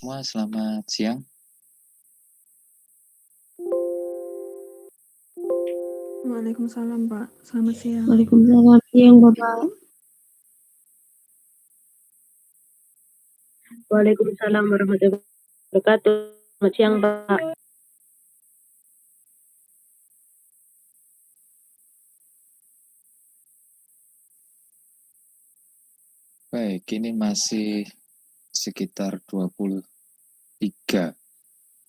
semua, selamat siang. Waalaikumsalam, Pak. Selamat siang. Waalaikumsalam siang, Bapak. Waalaikumsalam warahmatullahi wabarakatuh. Selamat siang, Pak. Baik, ini masih sekitar 23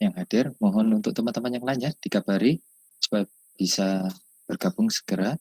yang hadir. Mohon untuk teman-teman yang lainnya dikabari supaya bisa bergabung segera.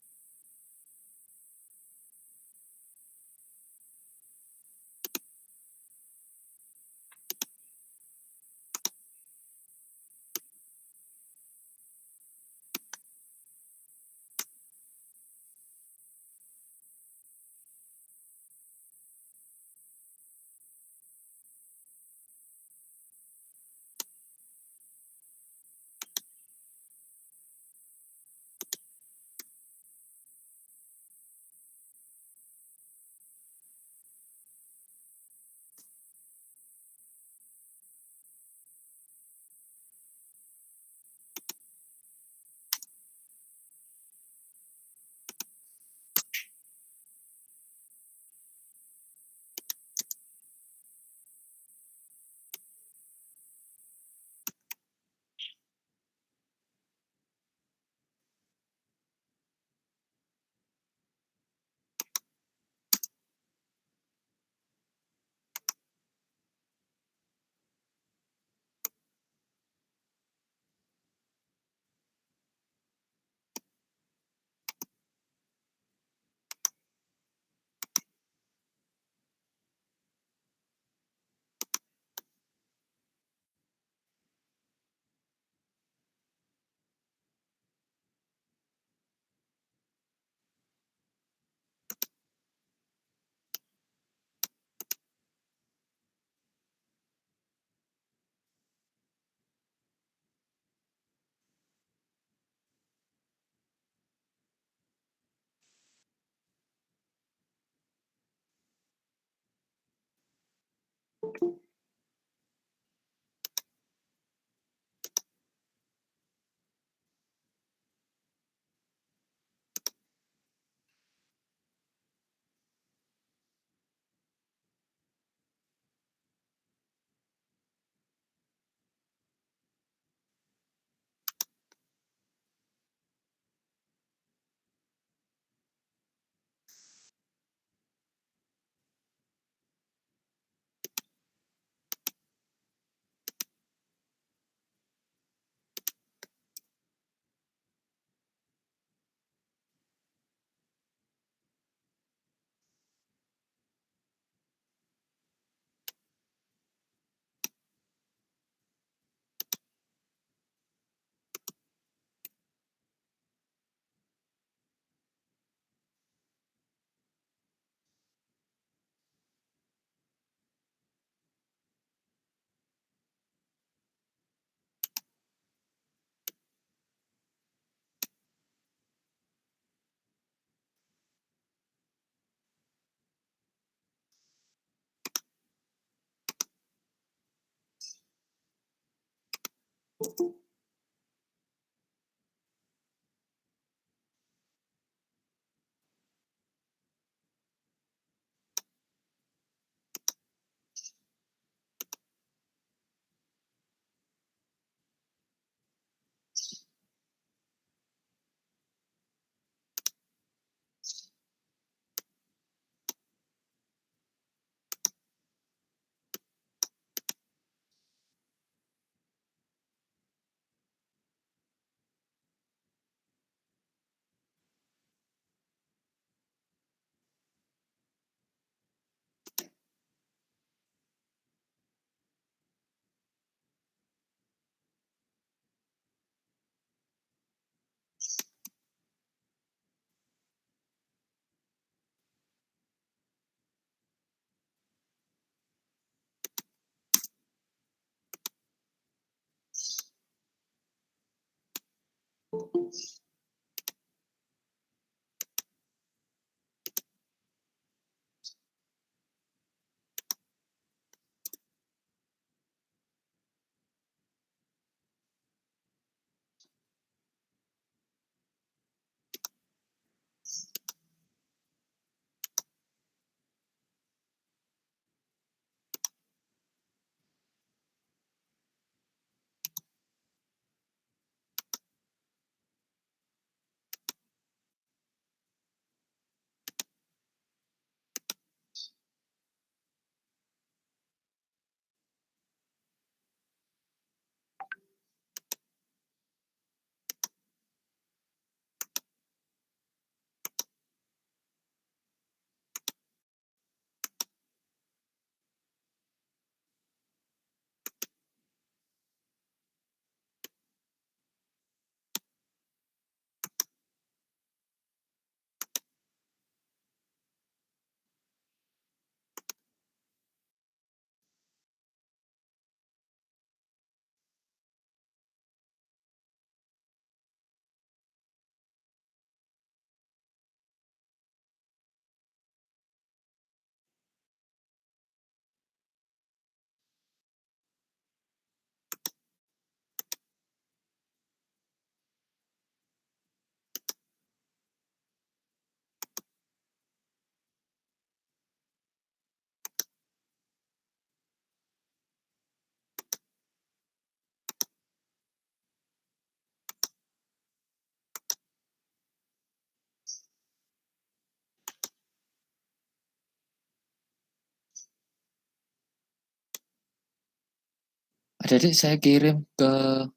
Adik-adik saya kirim ke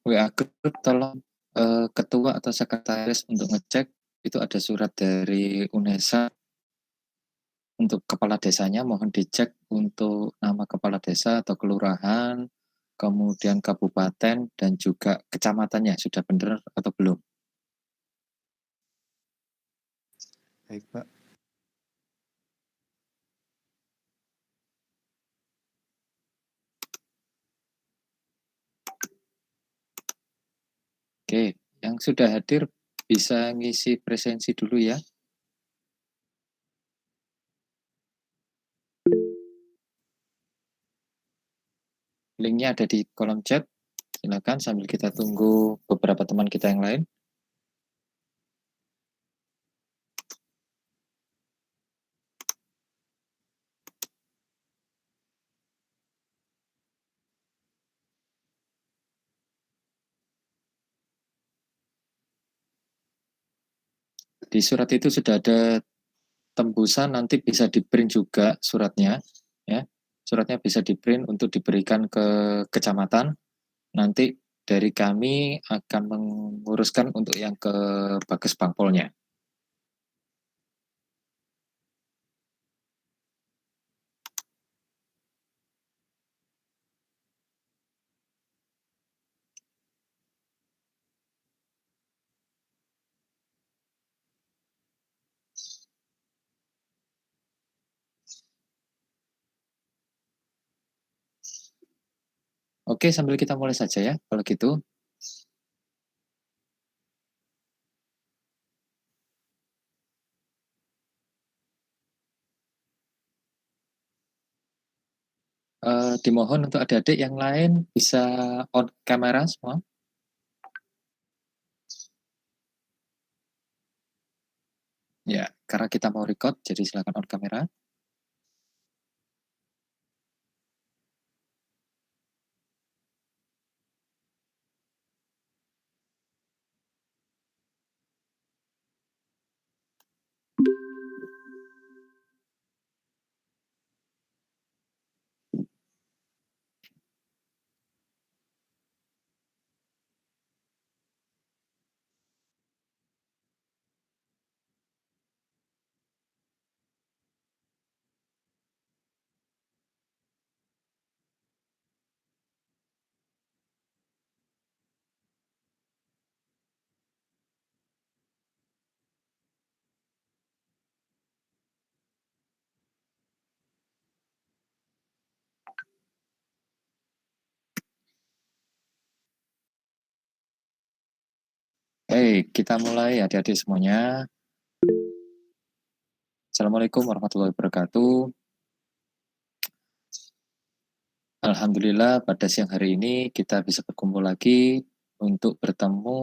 WA grup, tolong ketua atau sekretaris untuk ngecek, itu ada surat dari UNESA untuk kepala desanya, mohon dicek untuk nama kepala desa atau kelurahan, kemudian kabupaten, dan juga kecamatannya sudah benar atau belum. Baik, Pak. Oke, yang sudah hadir bisa ngisi presensi dulu ya. Linknya ada di kolom chat. Silakan sambil kita tunggu beberapa teman kita yang lain. Di surat itu sudah ada tembusan, nanti bisa di print juga suratnya, ya. Suratnya bisa di print untuk diberikan ke kecamatan. Nanti dari kami akan menguruskan untuk yang ke Bages Bangpolnya. Oke, sambil kita mulai saja ya, kalau gitu. Dimohon untuk adik-adik yang lain bisa on kamera semua. Ya, karena kita mau record, jadi silakan on kamera. Hey, kita mulai adik-adik semuanya. Assalamualaikum warahmatullahi wabarakatuh. Alhamdulillah pada siang hari ini kita bisa berkumpul lagi untuk bertemu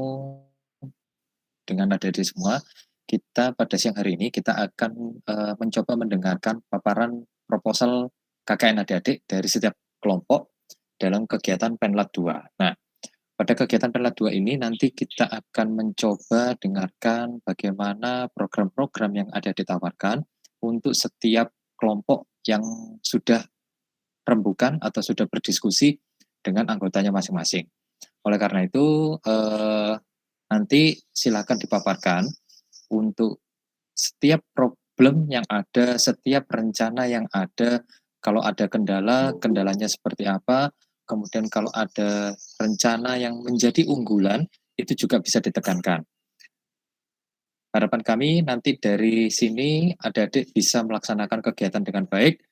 dengan adik-adik semua. Kita pada siang hari ini kita akan mencoba mendengarkan paparan proposal KKN adik-adik dari setiap kelompok dalam kegiatan Penlat 2. Nah, pada kegiatan Penlat 2 ini nanti kita akan mencoba dengarkan bagaimana program-program yang ada ditawarkan untuk setiap kelompok yang sudah rembukan atau sudah berdiskusi dengan anggotanya masing-masing. Oleh karena itu, nanti silakan dipaparkan untuk setiap problem yang ada, setiap rencana yang ada, kalau ada kendala, kendalanya seperti apa, kemudian kalau ada rencana yang menjadi unggulan, itu juga bisa ditekankan. Harapan kami nanti dari sini adik-adik bisa melaksanakan kegiatan dengan baik,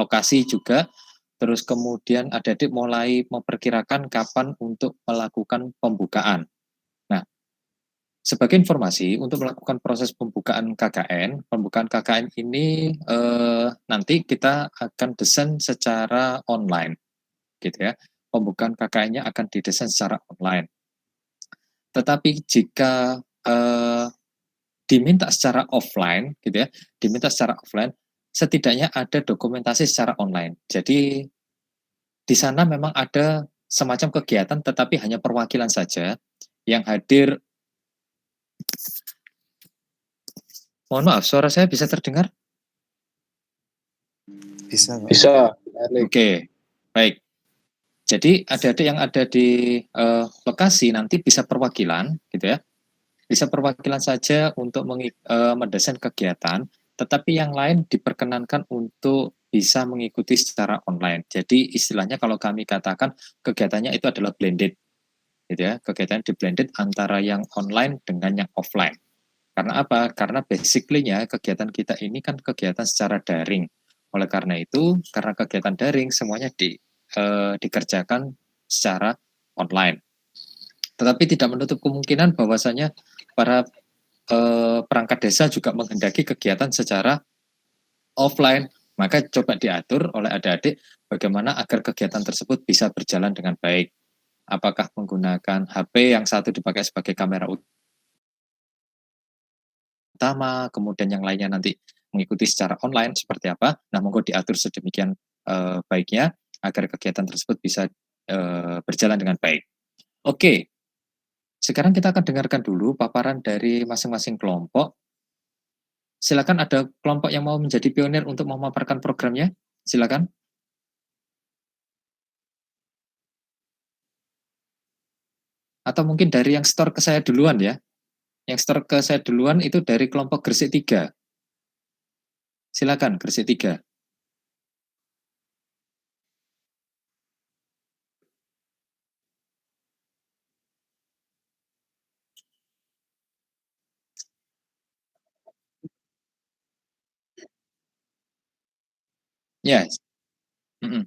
lokasi juga, terus kemudian adik-adik mulai memperkirakan kapan untuk melakukan pembukaan. Nah, sebagai informasi, untuk melakukan proses pembukaan KKN ini nanti kita akan desain secara online, gitu ya. Pembukaan KKN-nya akan didesain secara online. Tetapi jika diminta secara offline, gitu ya, setidaknya ada dokumentasi secara online. Jadi di sana memang ada semacam kegiatan, tetapi hanya perwakilan saja yang hadir. Mohon maaf, suara saya bisa terdengar? Bisa, Pak. Bisa. Oke, baik. Jadi adik-adik yang ada di lokasi nanti bisa perwakilan, gitu ya. Bisa perwakilan saja untuk mendesain kegiatan, tetapi yang lain diperkenankan untuk bisa mengikuti secara online. Jadi istilahnya kalau kami katakan kegiatannya itu adalah blended, gitu ya. Kegiatan di blended antara yang online dengan yang offline. Karena apa? Karena basically-nya kegiatan kita ini kan kegiatan secara daring. Oleh karena itu, karena kegiatan daring semuanya dikerjakan secara online. Tetapi tidak menutup kemungkinan bahwasanya para perangkat desa juga menghendaki kegiatan secara offline. Maka coba diatur oleh adik-adik bagaimana agar kegiatan tersebut bisa berjalan dengan baik. Apakah menggunakan HP yang satu dipakai sebagai kamera utama, kemudian yang lainnya nanti mengikuti secara online seperti apa. Nah, monggo diatur sedemikian baiknya agar kegiatan tersebut bisa berjalan dengan baik. Oke, sekarang kita akan dengarkan dulu paparan dari masing-masing kelompok. Silakan, ada kelompok yang mau menjadi pionir untuk memaparkan programnya? Silakan. Atau mungkin dari yang store ke saya duluan ya. Yang store ke saya duluan itu dari kelompok Gresik 3. Silakan, Gresik 3. Yes. Mm-mm.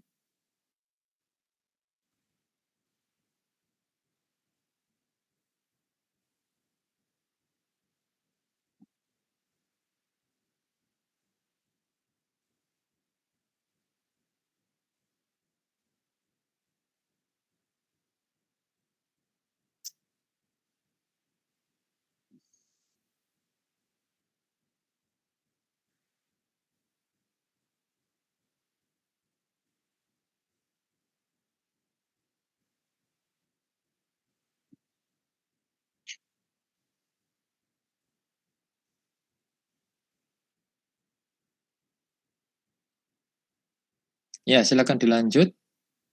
Ya, silakan dilanjut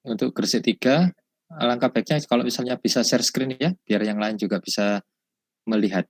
untuk Gresik 3. Alangkah baiknya kalau misalnya bisa share screen ya, biar yang lain juga bisa melihat.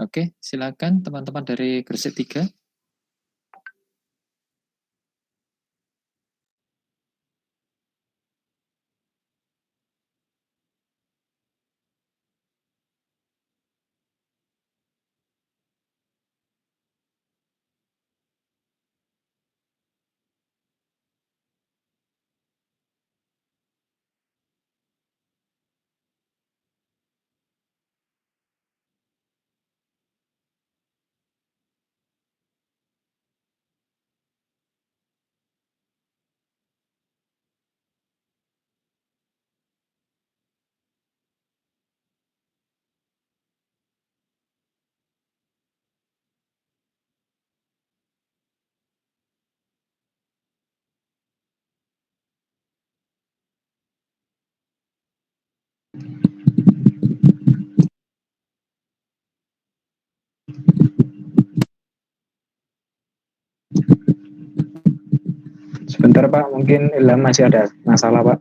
Oke, silakan teman-teman dari Gresik 3. Sebentar Pak, mungkin Ilham masih ada masalah Pak.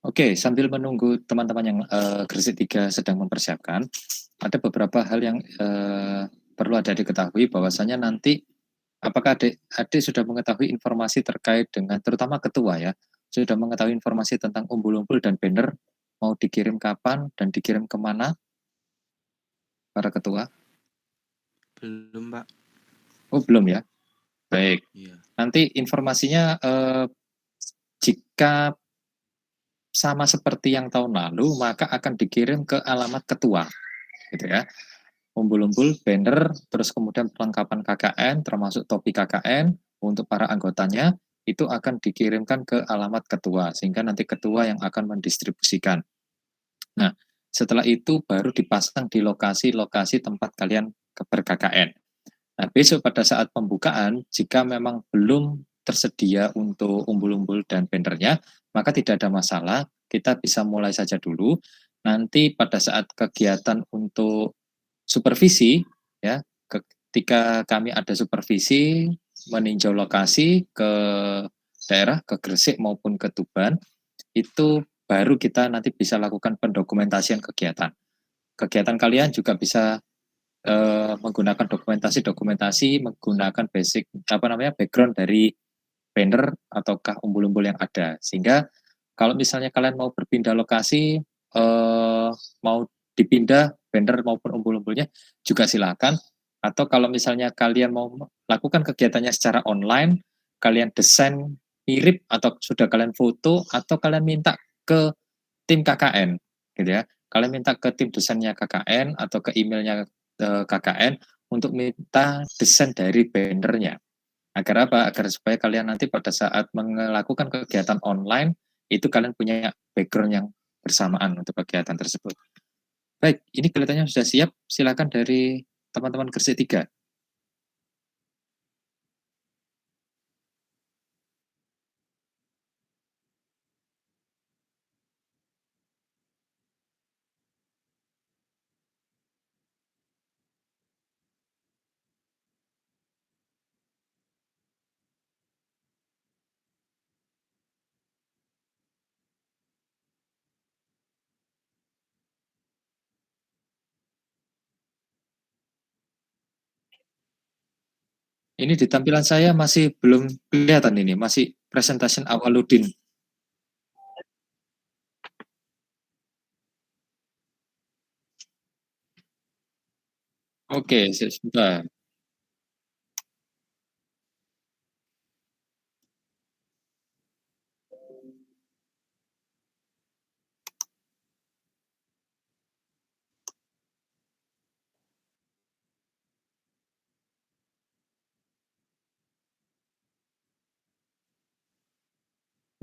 Oke, sambil menunggu teman-teman yang Gresik 3 sedang mempersiapkan, ada beberapa hal yang perlu ada diketahui bahwasanya nanti apakah adik sudah mengetahui informasi terkait dengan terutama ketua ya, sudah mengetahui informasi tentang umbul-umbul dan banner mau dikirim kapan dan dikirim kemana para ketua? Belum, Pak. Oh belum ya, baik. Iya. Nanti informasinya jika sama seperti yang tahun lalu maka akan dikirim ke alamat ketua, gitu ya. Umbul-umbul, banner, terus kemudian perlengkapan KKN, termasuk topi KKN untuk para anggotanya, itu akan dikirimkan ke alamat ketua, sehingga nanti ketua yang akan mendistribusikan. Nah, setelah itu baru dipasang di lokasi-lokasi tempat kalian ber-KKN. Nah, besok pada saat pembukaan, jika memang belum tersedia untuk umbul-umbul dan bannernya, maka tidak ada masalah, kita bisa mulai saja dulu. Nanti pada saat kegiatan untuk supervisi, ya, ketika kami ada supervisi meninjau lokasi ke daerah, ke Gresik maupun ke Tuban, itu baru kita nanti bisa lakukan pendokumentasian kegiatan. Kegiatan kalian juga bisa menggunakan dokumentasi menggunakan basic background dari banner ataukah umbul-umbul yang ada, sehingga kalau misalnya kalian mau berpindah lokasi, mau dipindah banner maupun umbul-umbulnya juga silakan, atau kalau misalnya kalian mau lakukan kegiatannya secara online, kalian desain mirip atau sudah kalian foto atau kalian minta ke tim KKN gitu ya, kalian minta ke tim desainnya KKN atau ke emailnya KKN untuk minta desain dari bannernya. Agar apa? Agar supaya kalian nanti pada saat melakukan kegiatan online, itu kalian punya background yang bersamaan untuk kegiatan tersebut. Baik, ini kelihatannya sudah siap. Silakan dari teman-teman Gresik 3. Ini di tampilan saya masih belum kelihatan ini, masih presentation Awaludin. Oke, sebentar.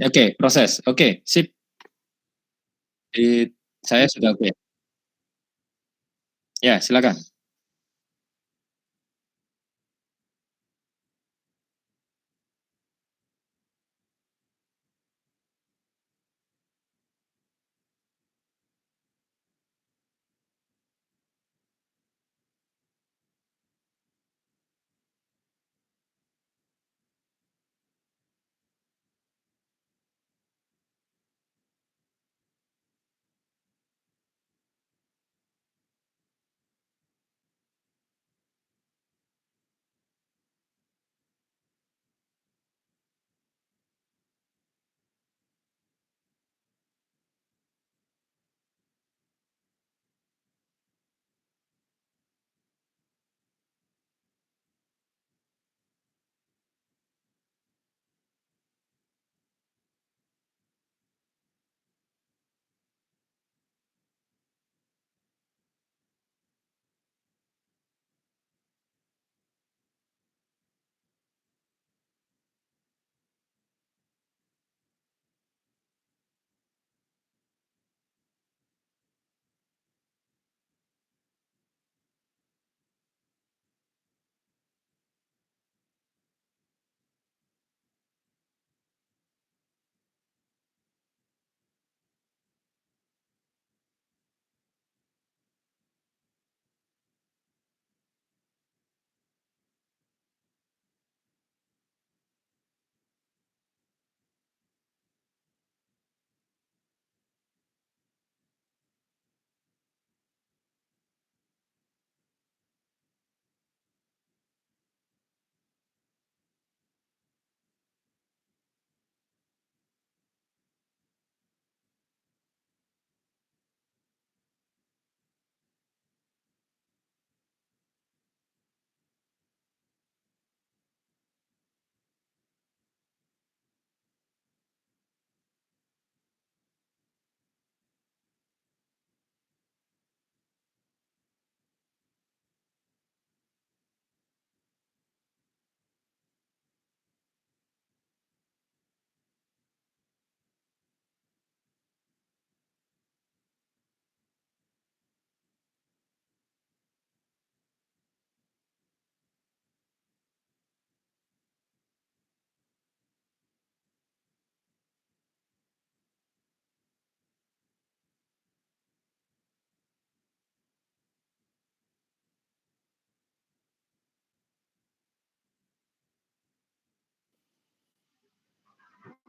Oke, proses. Oke, sip. Di, saya sudah oke. Ya, silakan.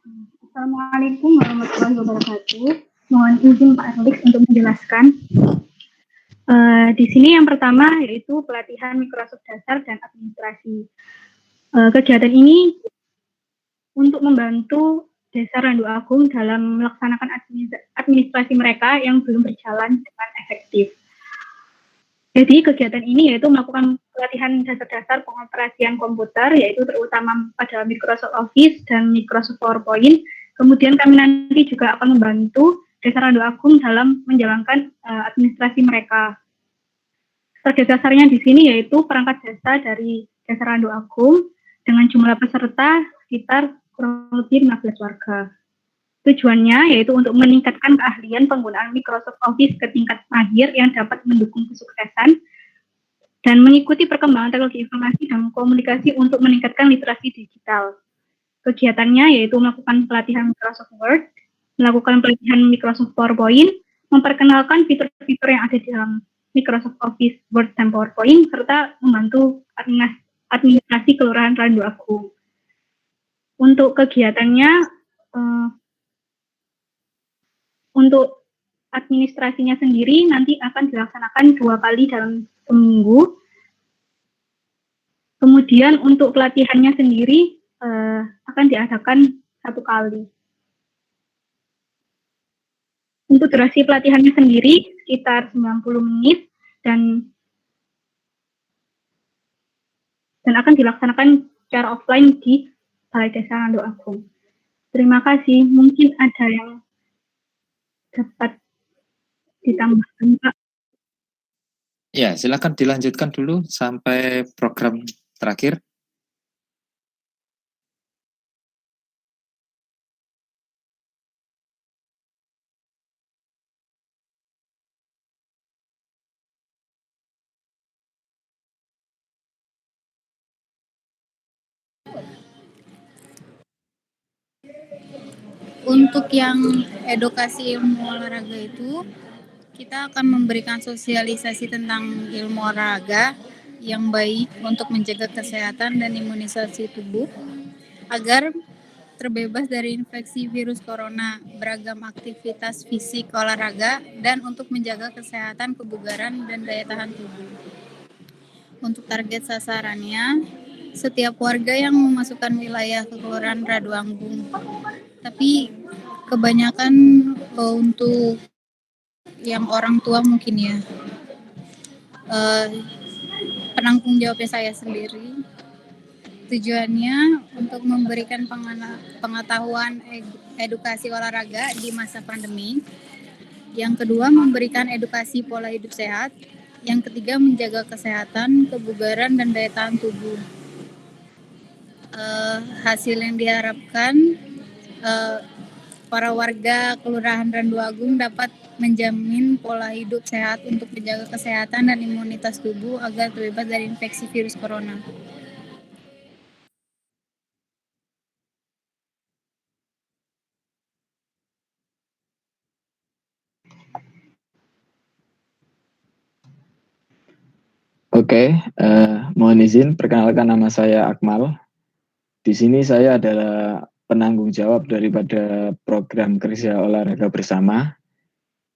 Assalamualaikum warahmatullahi wabarakatuh. Mohon izin Pak Felix untuk menjelaskan. Di sini yang pertama yaitu pelatihan Microsoft dasar dan administrasi. Kegiatan ini untuk membantu Desa Randu Agung dalam melaksanakan administrasi mereka yang belum berjalan dengan efektif. Jadi kegiatan ini yaitu melakukan pelatihan dasar-dasar pengoperasian komputer, yaitu terutama pada Microsoft Office dan Microsoft PowerPoint. Kemudian kami nanti juga akan membantu Desa Randu Agung dalam menjalankan administrasi mereka. Target dasarnya di sini yaitu perangkat desa dari Desa Randu Agung dengan jumlah peserta sekitar kurang lebih 15 warga. Tujuannya yaitu untuk meningkatkan keahlian penggunaan Microsoft Office ke tingkat mahir yang dapat mendukung kesuksesan dan mengikuti perkembangan teknologi informasi dan komunikasi untuk meningkatkan literasi digital. Kegiatannya yaitu melakukan pelatihan Microsoft Word, melakukan pelatihan Microsoft PowerPoint, memperkenalkan fitur-fitur yang ada di dalam Microsoft Office, Word, dan PowerPoint, serta membantu administrasi Kelurahan Randu Agung. Untuk kegiatannya, untuk administrasinya sendiri nanti akan dilaksanakan 2 kali dalam seminggu. Kemudian untuk pelatihannya sendiri akan diadakan 1 kali. Untuk durasi pelatihannya sendiri sekitar 90 menit dan akan dilaksanakan secara offline di Balai Desa Randu Agung. Terima kasih. Mungkin ada yang dapat ditambahkan, Pak. Ya, silakan dilanjutkan dulu sampai program terakhir. Untuk yang edukasi ilmu olahraga itu, kita akan memberikan sosialisasi tentang ilmu olahraga yang baik untuk menjaga kesehatan dan imunisasi tubuh agar terbebas dari infeksi virus corona, beragam aktivitas fisik olahraga, dan untuk menjaga kesehatan, kebugaran, dan daya tahan tubuh. Untuk target sasarannya, setiap warga yang memasukkan wilayah Kelurahan Randu Agung. Tapi kebanyakan untuk yang orang tua mungkin ya, penanggung jawabnya saya sendiri. Tujuannya untuk memberikan pengetahuan edukasi olahraga di masa pandemi. Yang kedua, memberikan edukasi pola hidup sehat. Yang ketiga, menjaga kesehatan, kebugaran, dan daya tahan tubuh. Hasil yang diharapkan, para warga Kelurahan Randu Agung dapat menjamin pola hidup sehat untuk menjaga kesehatan dan imunitas tubuh agar terbebas dari infeksi virus corona. Oke, mohon izin perkenalkan, nama saya Akmal. Di sini saya adalah penanggung jawab daripada program kerja olahraga bersama.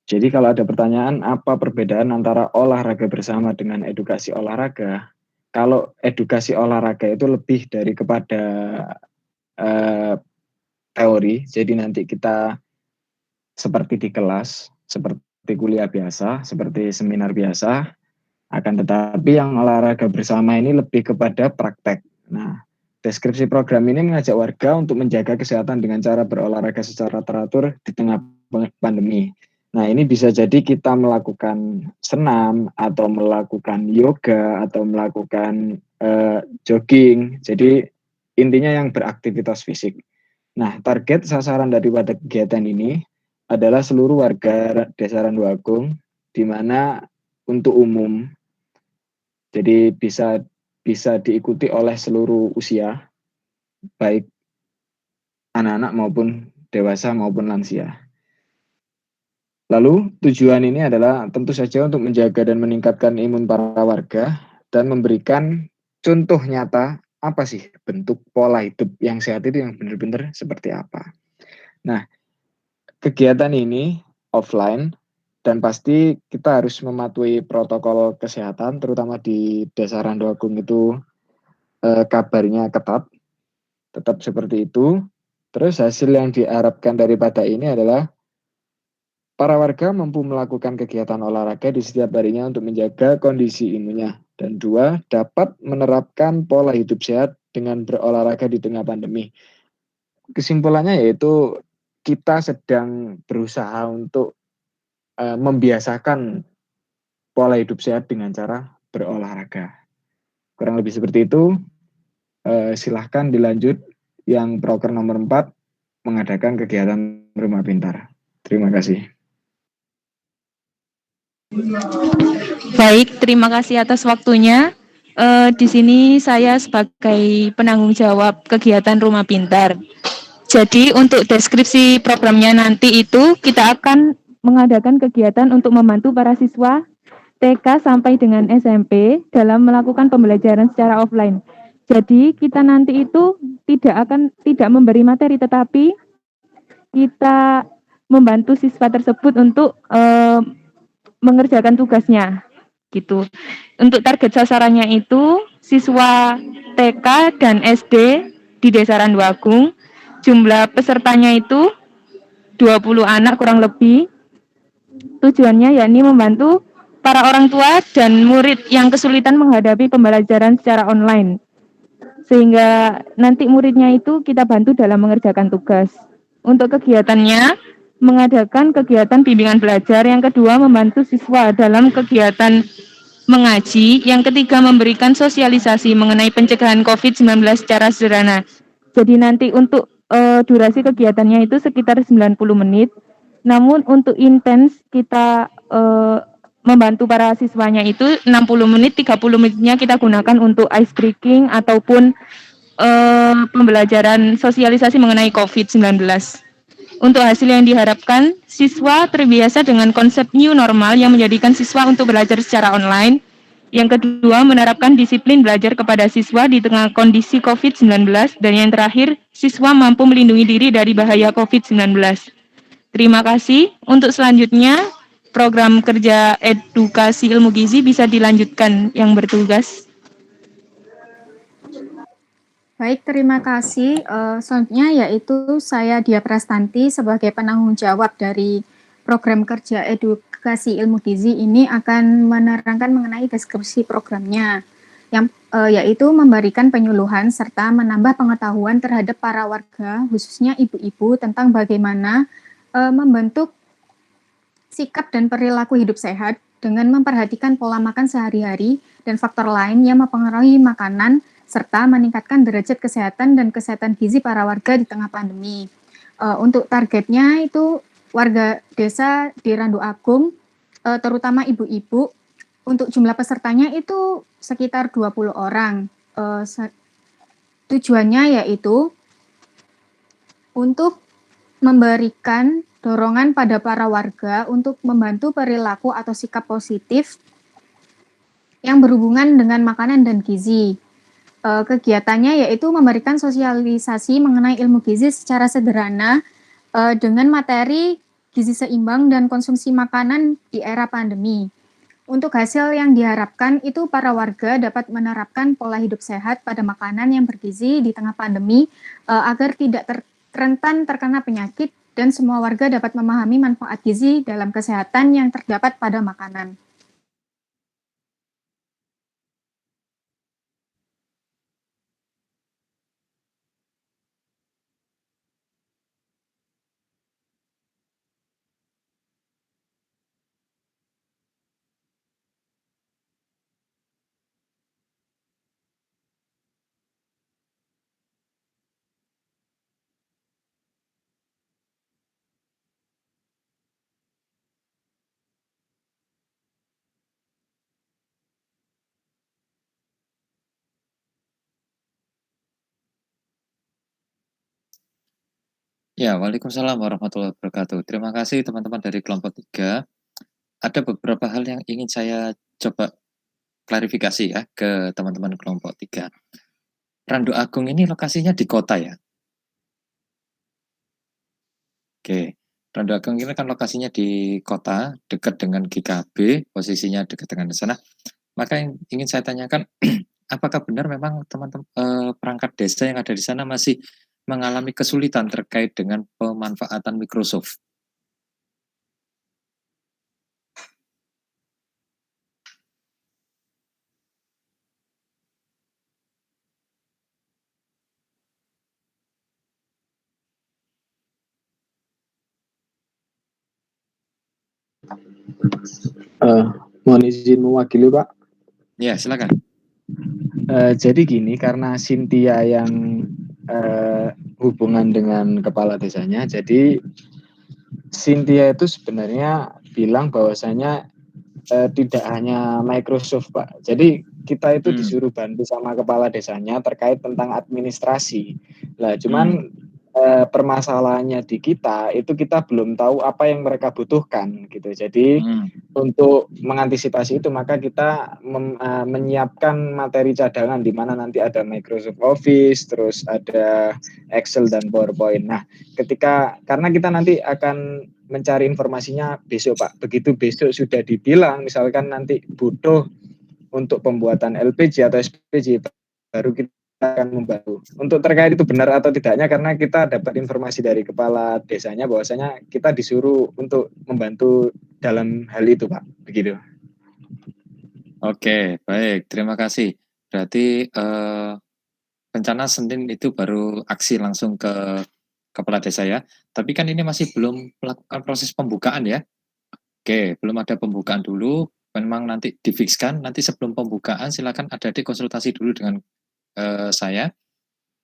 Jadi kalau ada pertanyaan apa perbedaan antara olahraga bersama dengan edukasi olahraga? Kalau edukasi olahraga itu lebih dari kepada teori, jadi nanti kita seperti di kelas, seperti kuliah biasa, seperti seminar biasa. Akan tetapi yang olahraga bersama ini lebih kepada praktek. Nah, deskripsi program ini mengajak warga untuk menjaga kesehatan dengan cara berolahraga secara teratur di tengah pandemi. Nah, ini bisa jadi kita melakukan senam, atau melakukan yoga, atau melakukan jogging. Jadi, intinya yang beraktivitas fisik. Nah, target sasaran daripada kegiatan ini adalah seluruh warga Desa Randu Agung, di mana untuk umum. Jadi bisa diikuti oleh seluruh usia, baik anak-anak maupun dewasa maupun lansia. Lalu tujuan ini adalah tentu saja untuk menjaga dan meningkatkan imun para warga dan memberikan contoh nyata apa sih bentuk pola hidup yang sehat itu yang benar-benar seperti apa. Nah, kegiatan ini offline dan pasti kita harus mematuhi protokol kesehatan, terutama di Desa Randu Agung itu kabarnya ketat, tetap seperti itu. Terus hasil yang diharapkan daripada ini adalah para warga mampu melakukan kegiatan olahraga di setiap harinya untuk menjaga kondisi imunnya. Dan 2, dapat menerapkan pola hidup sehat dengan berolahraga di tengah pandemi. Kesimpulannya yaitu kita sedang berusaha untuk membiasakan pola hidup sehat dengan cara berolahraga. Kurang lebih seperti itu. Silahkan dilanjut yang proker nomor 4 mengadakan kegiatan rumah pintar. Terima kasih. Baik, terima kasih atas waktunya. Di sini saya sebagai penanggung jawab kegiatan rumah pintar. Jadi untuk deskripsi programnya nanti itu kita akan mengadakan kegiatan untuk membantu para siswa TK sampai dengan SMP dalam melakukan pembelajaran secara offline. Jadi kita nanti itu tidak memberi materi, tetapi kita membantu siswa tersebut untuk mengerjakan tugasnya, gitu. Untuk target sasarannya itu siswa TK dan SD di Desa Randu Agung. Jumlah pesertanya itu 20 anak kurang lebih. Tujuannya yakni membantu para orang tua dan murid yang kesulitan menghadapi pembelajaran secara online. Sehingga nanti muridnya itu kita bantu dalam mengerjakan tugas. Untuk kegiatannya, mengadakan kegiatan bimbingan belajar. Yang kedua, membantu siswa dalam kegiatan mengaji. Yang ketiga, memberikan sosialisasi mengenai pencegahan COVID-19 secara sederhana. Jadi nanti untuk durasi kegiatannya itu sekitar 90 menit. Namun untuk intens kita membantu para siswanya itu 60 menit, 30 menitnya kita gunakan untuk ice breaking ataupun pembelajaran sosialisasi mengenai COVID-19. Untuk hasil yang diharapkan, siswa terbiasa dengan konsep new normal yang menjadikan siswa untuk belajar secara online. Yang kedua, menerapkan disiplin belajar kepada siswa di tengah kondisi COVID-19. Dan yang terakhir, siswa mampu melindungi diri dari bahaya COVID-19. Terima kasih. Untuk selanjutnya, program kerja edukasi ilmu gizi bisa dilanjutkan yang bertugas. Baik, terima kasih. Selanjutnya yaitu saya Dia Prastanti sebagai penanggung jawab dari program kerja edukasi ilmu gizi ini akan menerangkan mengenai deskripsi programnya, yang yaitu memberikan penyuluhan serta menambah pengetahuan terhadap para warga, khususnya ibu-ibu, tentang bagaimana membentuk sikap dan perilaku hidup sehat dengan memperhatikan pola makan sehari-hari dan faktor lain yang mempengaruhi makanan, serta meningkatkan derajat kesehatan dan kesehatan gizi para warga di tengah pandemi. Untuk targetnya itu warga desa di Randu Agung, terutama ibu-ibu, untuk jumlah pesertanya itu sekitar 20 orang. Tujuannya yaitu untuk memberikan dorongan pada para warga untuk membantu perilaku atau sikap positif yang berhubungan dengan makanan dan gizi. Kegiatannya yaitu memberikan sosialisasi mengenai ilmu gizi secara sederhana dengan materi gizi seimbang dan konsumsi makanan di era pandemi. Untuk hasil yang diharapkan itu para warga dapat menerapkan pola hidup sehat pada makanan yang bergizi di tengah pandemi agar tidak rentan terkena penyakit dan semua warga dapat memahami manfaat gizi dalam kesehatan yang terdapat pada makanan. Ya, Waalaikumsalam warahmatullahi wabarakatuh. Terima kasih teman-teman dari kelompok 3. Ada beberapa hal yang ingin saya coba klarifikasi ya ke teman-teman kelompok 3. Randu Agung ini lokasinya di kota ya? Oke, Randu Agung ini kan lokasinya di kota, dekat dengan GKB, posisinya dekat dengan sana. Maka yang ingin saya tanyakan, apakah benar memang teman-teman perangkat desa yang ada di sana masih mengalami kesulitan terkait dengan pemanfaatan Microsoft? Mohon izin mewakili, Pak. Ya, silakan. Jadi gini, karena Cynthia yang hubungan dengan kepala desanya, jadi Cynthia itu sebenarnya bilang bahwasanya tidak hanya Microsoft, Pak. Jadi kita itu disuruh bantu sama kepala desanya terkait tentang administrasi. Lah, cuman permasalahannya di kita itu kita belum tahu apa yang mereka butuhkan gitu. Jadi untuk mengantisipasi itu maka kita menyiapkan materi cadangan di mana nanti ada Microsoft Office, terus ada Excel dan PowerPoint. Nah, karena kita nanti akan mencari informasinya besok, Pak. Begitu besok sudah dibilang misalkan nanti butuh untuk pembuatan LPG atau SPG, baru kita akan membantu. Untuk terkait itu benar atau tidaknya, karena kita dapat informasi dari kepala desanya bahwasanya kita disuruh untuk membantu dalam hal itu, Pak. Begitu. Oke, baik. Terima kasih. Berarti rencana Senin itu baru aksi langsung ke kepala desa ya. Tapi kan ini masih belum melakukan proses pembukaan ya. Oke, belum ada pembukaan dulu. Memang nanti difikskan. Nanti sebelum pembukaan silakan adik-adik konsultasi dulu dengan saya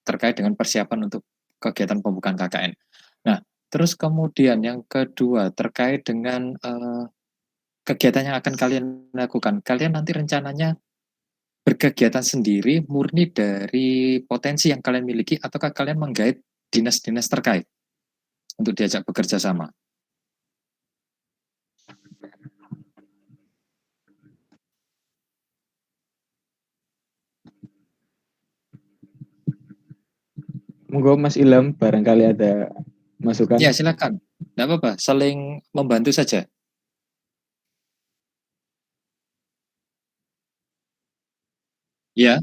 terkait dengan persiapan untuk kegiatan pembukaan KKN. Nah, terus kemudian yang kedua terkait dengan kegiatan yang akan kalian lakukan. Kalian nanti rencananya berkegiatan sendiri murni dari potensi yang kalian miliki ataukah kalian menggait dinas-dinas terkait untuk diajak bekerja sama? Monggo Mas Ilham, barangkali ada masukan. Ya, silakan. Tidak apa-apa, saling membantu saja. Ya.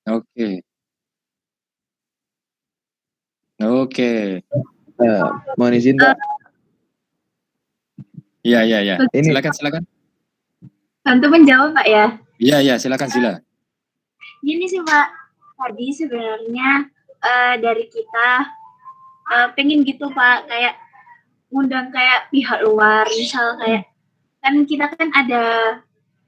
Oke. Oke. Mohon izin, Pak. Iya. Silakan. Bantu menjawab, Pak ya. Iya, silakan Zila. Gini sih, Pak. Tadi sebenarnya dari kita pengen gitu, Pak, kayak ngundang kayak pihak luar, misal kayak kan kita kan ada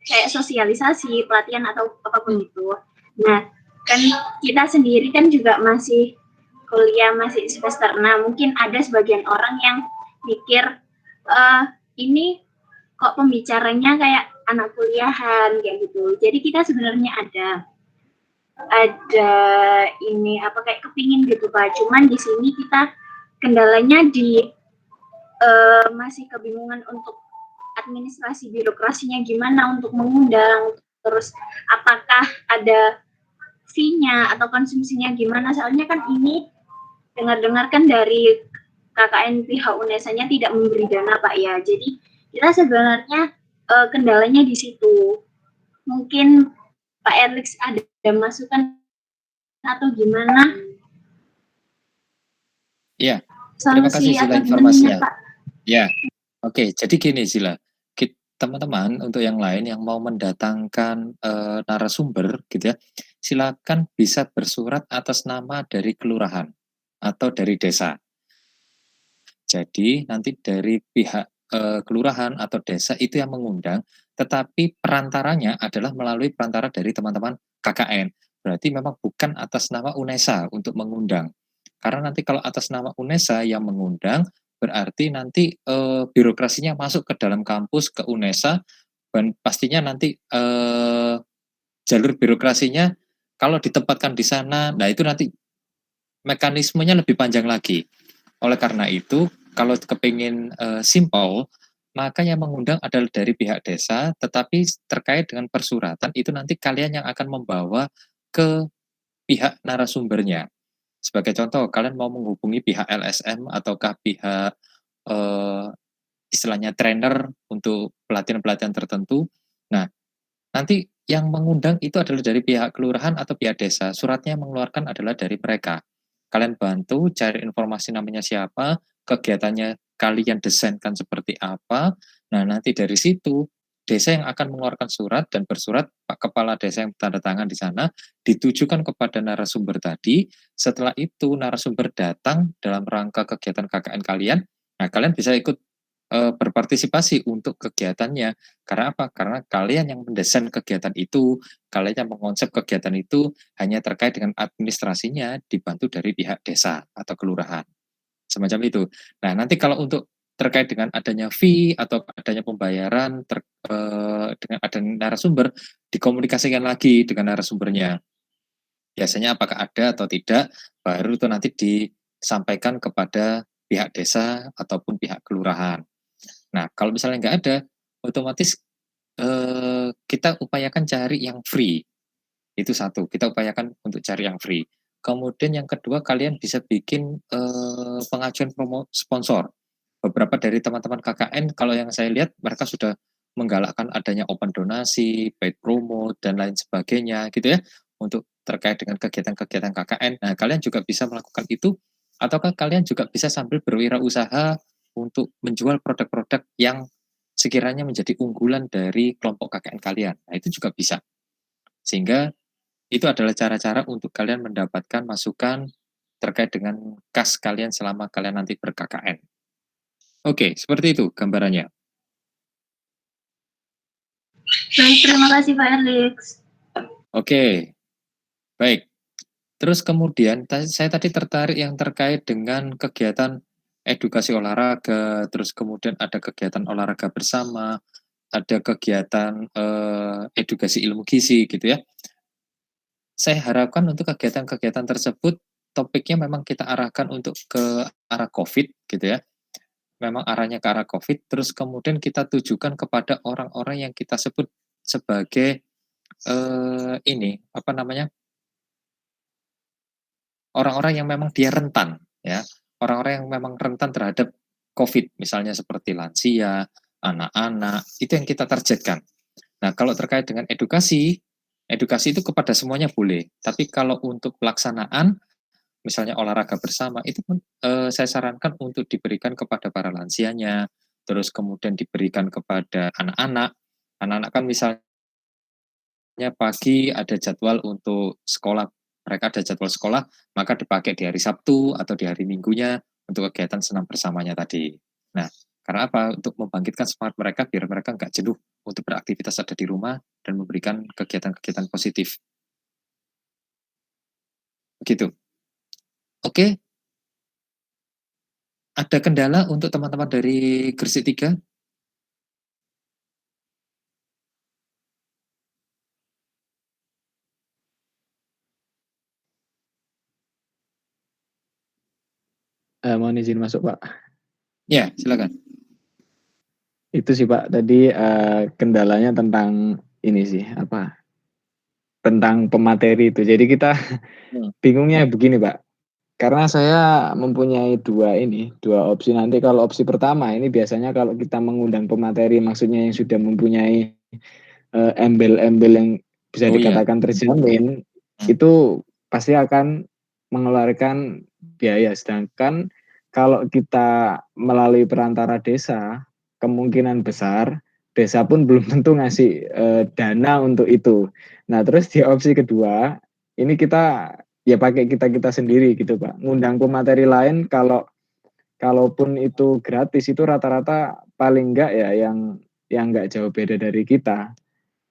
kayak sosialisasi, pelatihan atau apapun itu. Nah, kan kita sendiri kan juga masih kuliah, masih semester 6. Mungkin ada sebagian orang yang mikir ini kok pembicaranya kayak anak kuliahan kayak gitu. Jadi kita sebenarnya ada ini apa kayak kepingin gitu, Pak. Cuman di sini kita kendalanya di masih kebingungan untuk administrasi birokrasinya gimana untuk mengundang, terus apakah ada fee-nya atau konsumsinya gimana. Soalnya kan ini dengar-dengar kan dari KKN pihak UNESA-nya tidak memberi dana, Pak ya. Jadi kita sebenarnya kendalanya di situ. Mungkin Pak Erlix ada masukan atau gimana? Iya, terima kasih Zila informasinya. Ya, oke. Jadi gini Zila, teman-teman untuk yang lain yang mau mendatangkan narasumber gitu ya, silakan bisa bersurat atas nama dari kelurahan atau dari desa. Jadi nanti dari pihak kelurahan atau desa itu yang mengundang, tetapi perantaranya adalah melalui perantara dari teman-teman KKN. Berarti memang bukan atas nama UNESA untuk mengundang. Karena nanti kalau atas nama UNESA yang mengundang, berarti nanti birokrasinya masuk ke dalam kampus, ke UNESA, dan pastinya nanti jalur birokrasinya kalau ditempatkan di sana, nah itu nanti mekanismenya lebih panjang lagi. Oleh karena itu, kalau kepingin simple, maka yang mengundang adalah dari pihak desa, tetapi terkait dengan persuratan itu nanti kalian yang akan membawa ke pihak narasumbernya. Sebagai contoh, kalian mau menghubungi pihak LSM ataukah pihak istilahnya trainer untuk pelatihan-pelatihan tertentu. Nah, nanti yang mengundang itu adalah dari pihak kelurahan atau pihak desa. Suratnya yang mengeluarkan adalah dari mereka. Kalian bantu cari informasi namanya siapa, kegiatannya kalian desainkan seperti apa. Nah, nanti dari situ desa yang akan mengeluarkan surat dan bersurat Pak Kepala Desa yang tanda tangan di sana ditujukan kepada narasumber tadi. Setelah itu narasumber datang dalam rangka kegiatan KKN kalian. Nah, kalian bisa ikut berpartisipasi untuk kegiatannya. Karena apa? Karena kalian yang mendesain kegiatan itu, kalian yang mengonsep kegiatan itu hanya terkait dengan administrasinya dibantu dari pihak desa atau kelurahan. Semacam itu. Nah, nanti kalau untuk terkait dengan adanya fee atau adanya pembayaran dengan adanya narasumber, dikomunikasikan lagi dengan narasumbernya. Biasanya apakah ada atau tidak, baru itu nanti disampaikan kepada pihak desa ataupun pihak kelurahan. Nah, kalau misalnya nggak ada, otomatis kita upayakan cari yang free. Itu satu, kita upayakan untuk cari yang free. Kemudian yang kedua, kalian bisa bikin pengajuan promo sponsor. Beberapa dari teman-teman KKN, kalau yang saya lihat, mereka sudah menggalakkan adanya open donasi, paid promo, dan lain sebagainya, gitu ya, untuk terkait dengan kegiatan-kegiatan KKN. Nah, kalian juga bisa melakukan itu, ataukah kalian juga bisa sambil berwirausaha untuk menjual produk-produk yang sekiranya menjadi unggulan dari kelompok KKN kalian. Nah, itu juga bisa. Sehingga itu adalah cara-cara untuk kalian mendapatkan masukan terkait dengan kas kalian selama kalian nanti ber-KKN. Oke, seperti itu gambarannya. Baik, terima kasih Pak Erlix. Oke, baik. Terus kemudian saya tadi tertarik yang terkait dengan kegiatan edukasi olahraga, terus kemudian ada kegiatan olahraga bersama, ada kegiatan edukasi ilmu gizi gitu ya. Saya harapkan untuk kegiatan-kegiatan tersebut topiknya memang kita arahkan untuk ke arah COVID gitu ya. Memang arahnya ke arah COVID, terus kemudian kita tujukan kepada orang-orang yang kita sebut sebagai orang-orang yang memang dia rentan ya. Orang-orang yang memang rentan terhadap COVID, misalnya seperti lansia, anak-anak, itu yang kita targetkan. Nah, kalau terkait dengan edukasi itu kepada semuanya boleh. Tapi kalau untuk pelaksanaan, misalnya olahraga bersama, itu pun saya sarankan untuk diberikan kepada para lansianya, terus kemudian diberikan kepada anak-anak. Anak-anak kan misalnya pagi ada jadwal untuk sekolah, mereka ada jadwal sekolah, maka dipakai di hari Sabtu atau di hari Minggunya untuk kegiatan senam bersamanya tadi. Nah, karena apa? Untuk membangkitkan semangat mereka, biar mereka nggak jenuh untuk beraktivitas ada di rumah dan memberikan kegiatan-kegiatan positif. Begitu. Oke. Ada kendala untuk teman-teman dari Gresik 3? Mohon izin masuk Pak. Ya, silakan. Itu sih Pak, tadi kendalanya tentang ini sih, tentang pemateri itu. Jadi kita bingungnya begini Pak, karena saya mempunyai dua opsi. Nanti kalau opsi pertama ini biasanya kalau kita mengundang pemateri, maksudnya yang sudah mempunyai embel-embel yang bisa dikatakan terjamin, itu pasti akan mengeluarkan biaya. Sedangkan kalau kita melalui perantara desa, kemungkinan besar desa pun belum tentu ngasih dana untuk itu. Nah, terus di opsi kedua, ini kita ya pakai kita sendiri gitu Pak. Ngundang pemateri lain kalaupun itu gratis, itu rata-rata paling enggak ya yang enggak jauh beda dari kita.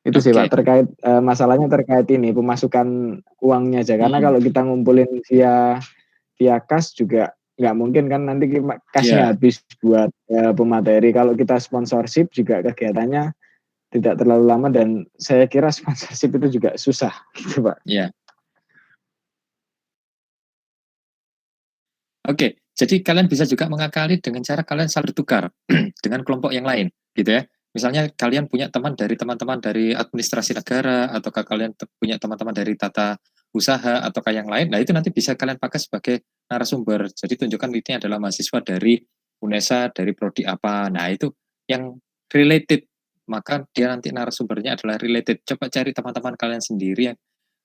Itu sih Pak, terkait masalahnya terkait ini pemasukan uangnya aja. Karena kalau kita ngumpulin via kas juga nggak mungkin kan, nanti kasnya habis buat pemateri. Kalau kita sponsorship juga kegiatannya tidak terlalu lama, dan saya kira sponsorship itu juga susah gitu Pak. Iya. Oke, Jadi kalian bisa juga mengakali dengan cara kalian saling bertukar dengan kelompok yang lain, gitu ya. Misalnya kalian punya teman-teman dari administrasi negara, ataukah kalian punya teman-teman dari tata usaha, ataukah yang lain. Nah, itu nanti bisa kalian pakai sebagai narasumber. Jadi tunjukkan ini adalah mahasiswa dari UNESA, dari prodi apa. Nah, itu yang related. Maka dia nanti narasumbernya adalah related. Coba cari teman-teman kalian sendiri yang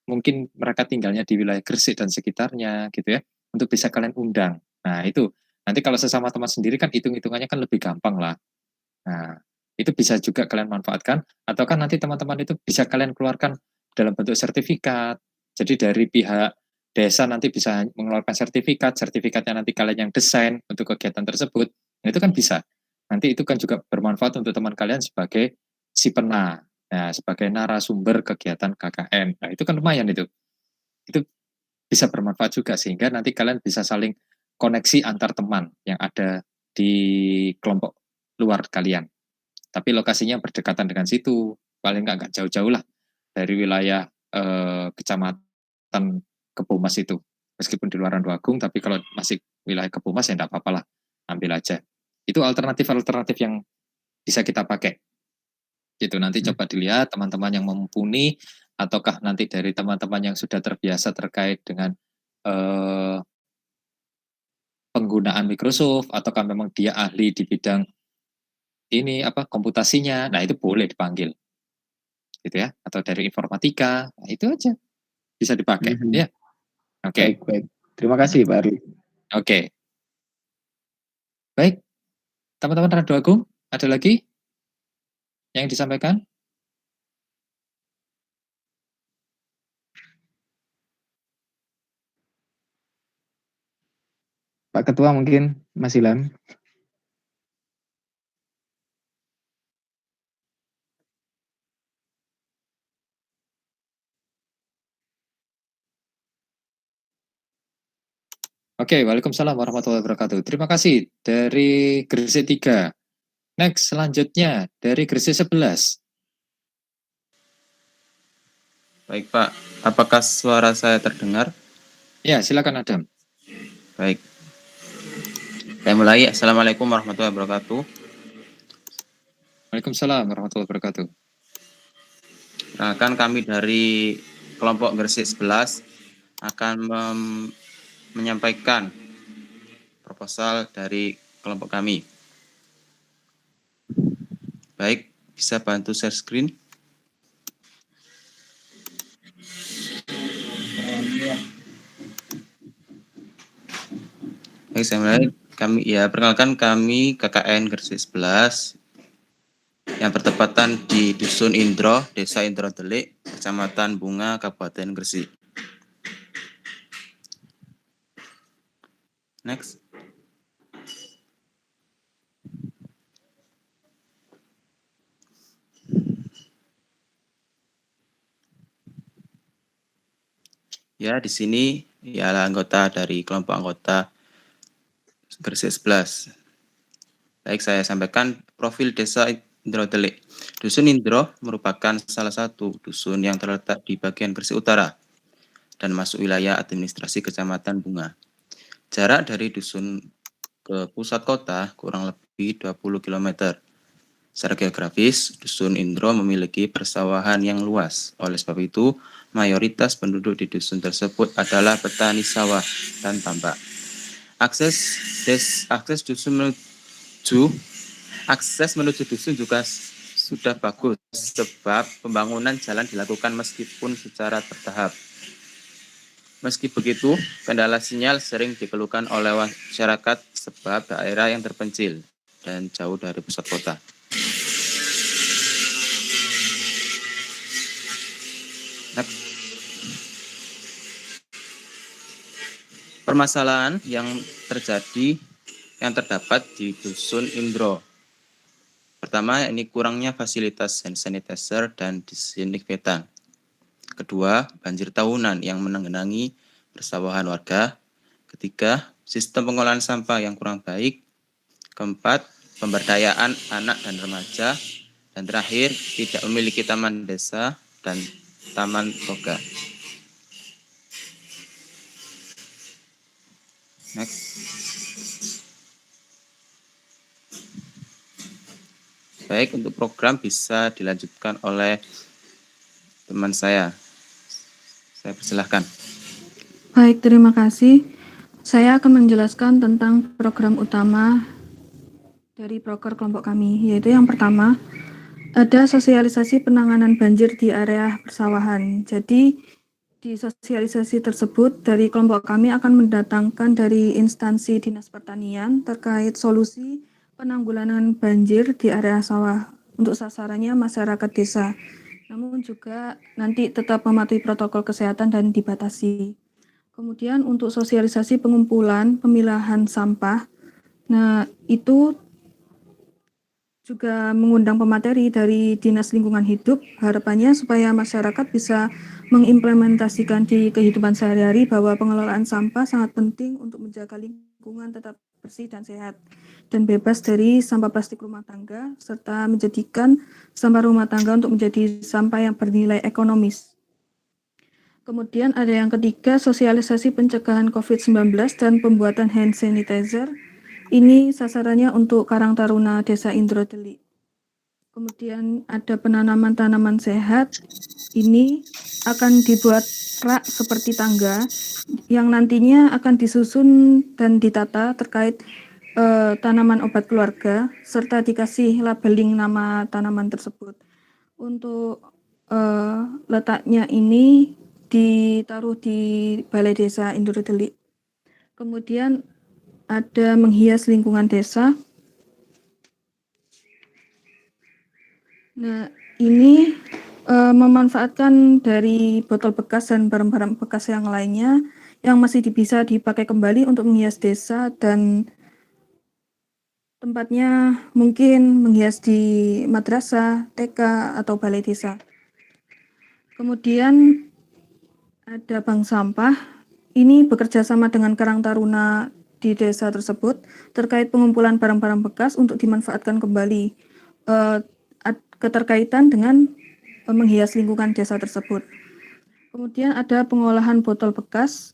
mungkin mereka tinggalnya di wilayah Gresik dan sekitarnya, gitu ya, untuk bisa kalian undang. Nah, itu. Nanti kalau sesama teman sendiri kan hitung-hitungannya kan lebih gampang lah. Nah, itu bisa juga kalian manfaatkan, atau kan nanti teman-teman itu bisa kalian keluarkan dalam bentuk sertifikat. Jadi dari pihak desa nanti bisa mengeluarkan sertifikatnya nanti kalian yang desain untuk kegiatan tersebut. Nah, itu kan bisa. Nanti itu kan juga bermanfaat untuk teman kalian sebagai si pena, nah, sebagai narasumber kegiatan KKN. Nah, itu kan lumayan itu. Itu bisa bermanfaat juga, sehingga nanti kalian bisa saling koneksi antar teman yang ada di kelompok luar kalian. Tapi lokasinya berdekatan dengan situ, paling nggak jauh-jauh lah dari wilayah kecamatan Kebomas itu. Meskipun di luar Randuagung, tapi kalau masih wilayah Kebomas ya nggak apa-apa lah, ambil aja. Itu alternatif-alternatif yang bisa kita pakai. Gitu, nanti coba dilihat teman-teman yang mumpuni, ataukah nanti dari teman-teman yang sudah terbiasa terkait dengan penggunaan Microsoft, ataukah memang dia ahli di bidang ini komputasinya. Nah, itu boleh dipanggil, gitu ya, atau dari informatika. Nah, itu aja bisa dipakai. Ya, oke. Baik. Terima kasih Pak Arli. Oke. Baik, teman-teman Randuagung, ada lagi yang disampaikan? Pak Ketua mungkin Mas Ilham. Oke, waalaikumsalam warahmatullahi wabarakatuh. Terima kasih dari Gresik 3. Next, selanjutnya dari Gresik 11. Baik Pak, apakah suara saya terdengar? Ya, silakan Adam. Baik. Saya mulai. Assalamualaikum warahmatullahi wabarakatuh. Waalaikumsalam warahmatullahi wabarakatuh. Nah, kan kami dari kelompok Gresik 11 akan menyampaikan proposal dari kelompok kami. Baik, bisa bantu share screen? Baik, saya mulai. Perkenalkan kami KKN Gresik 11 yang bertepatan di Dusun Indro, Desa Indro Delik, Kecamatan Bunga, Kabupaten Gresik. Next. Ya, di sini ialah anggota dari kelompok anggota Gresik 11. Baik, saya sampaikan profil Desa Indro Delik. Dusun Indro merupakan salah satu dusun yang terletak di bagian Gresik Utara dan masuk wilayah administrasi Kecamatan Bunga. Jarak dari dusun ke pusat kota kurang lebih 20 km. Secara geografis, Dusun Indro memiliki persawahan yang luas. Oleh sebab itu, mayoritas penduduk di dusun tersebut adalah petani sawah dan tambak. Akses menuju dusun juga sudah bagus sebab pembangunan jalan dilakukan meskipun secara bertahap. Meski begitu, kendala sinyal sering dikeluhkan oleh masyarakat sebab daerah yang terpencil dan jauh dari pusat kota. Permasalahan yang terdapat di Dusun Indro. Pertama, ini kurangnya fasilitas hand sanitizer dan disinfektan. Kedua, banjir tahunan yang menggenangi persawahan warga. Ketiga, sistem pengolahan sampah yang kurang baik. Keempat, pemberdayaan anak dan remaja. Dan terakhir, tidak memiliki taman desa dan taman toga. Next. Baik, untuk program bisa dilanjutkan oleh teman saya. Saya persilahkan. Baik, terima kasih. Saya akan menjelaskan tentang program utama dari proker kelompok kami, yaitu yang pertama, ada sosialisasi penanganan banjir di area persawahan. Jadi, di sosialisasi tersebut, dari kelompok kami akan mendatangkan dari instansi Dinas Pertanian terkait solusi penanggulangan banjir di area sawah untuk sasarannya masyarakat desa. Namun juga nanti tetap mematuhi protokol kesehatan dan dibatasi. Kemudian untuk sosialisasi pengumpulan pemilahan sampah, nah itu juga mengundang pemateri dari Dinas Lingkungan Hidup, harapannya supaya masyarakat bisa mengimplementasikan di kehidupan sehari-hari bahwa pengelolaan sampah sangat penting untuk menjaga lingkungan tetap bersih dan sehat, dan bebas dari sampah plastik rumah tangga, serta menjadikan sampah rumah tangga untuk menjadi sampah yang bernilai ekonomis. Kemudian ada yang ketiga, sosialisasi pencegahan COVID-19 dan pembuatan hand sanitizer. Ini sasarannya untuk Karang Taruna Desa Indrodeli. Kemudian ada penanaman tanaman sehat. Ini akan dibuat rak seperti tangga yang nantinya akan disusun dan ditata terkait tanaman obat keluarga serta dikasih labeling nama tanaman tersebut. Untuk letaknya ini ditaruh di Balai Desa Indrodeli. Kemudian ada menghias lingkungan desa. Nah, ini memanfaatkan dari botol bekas dan barang-barang bekas yang lainnya yang masih bisa dipakai kembali untuk menghias desa, dan tempatnya mungkin menghias di madrasah, TK, atau balai desa. Kemudian ada bank sampah. Ini bekerja sama dengan Karang Taruna di desa tersebut terkait pengumpulan barang-barang bekas untuk dimanfaatkan kembali. Keterkaitan dengan menghias lingkungan desa tersebut. Kemudian ada pengolahan botol bekas.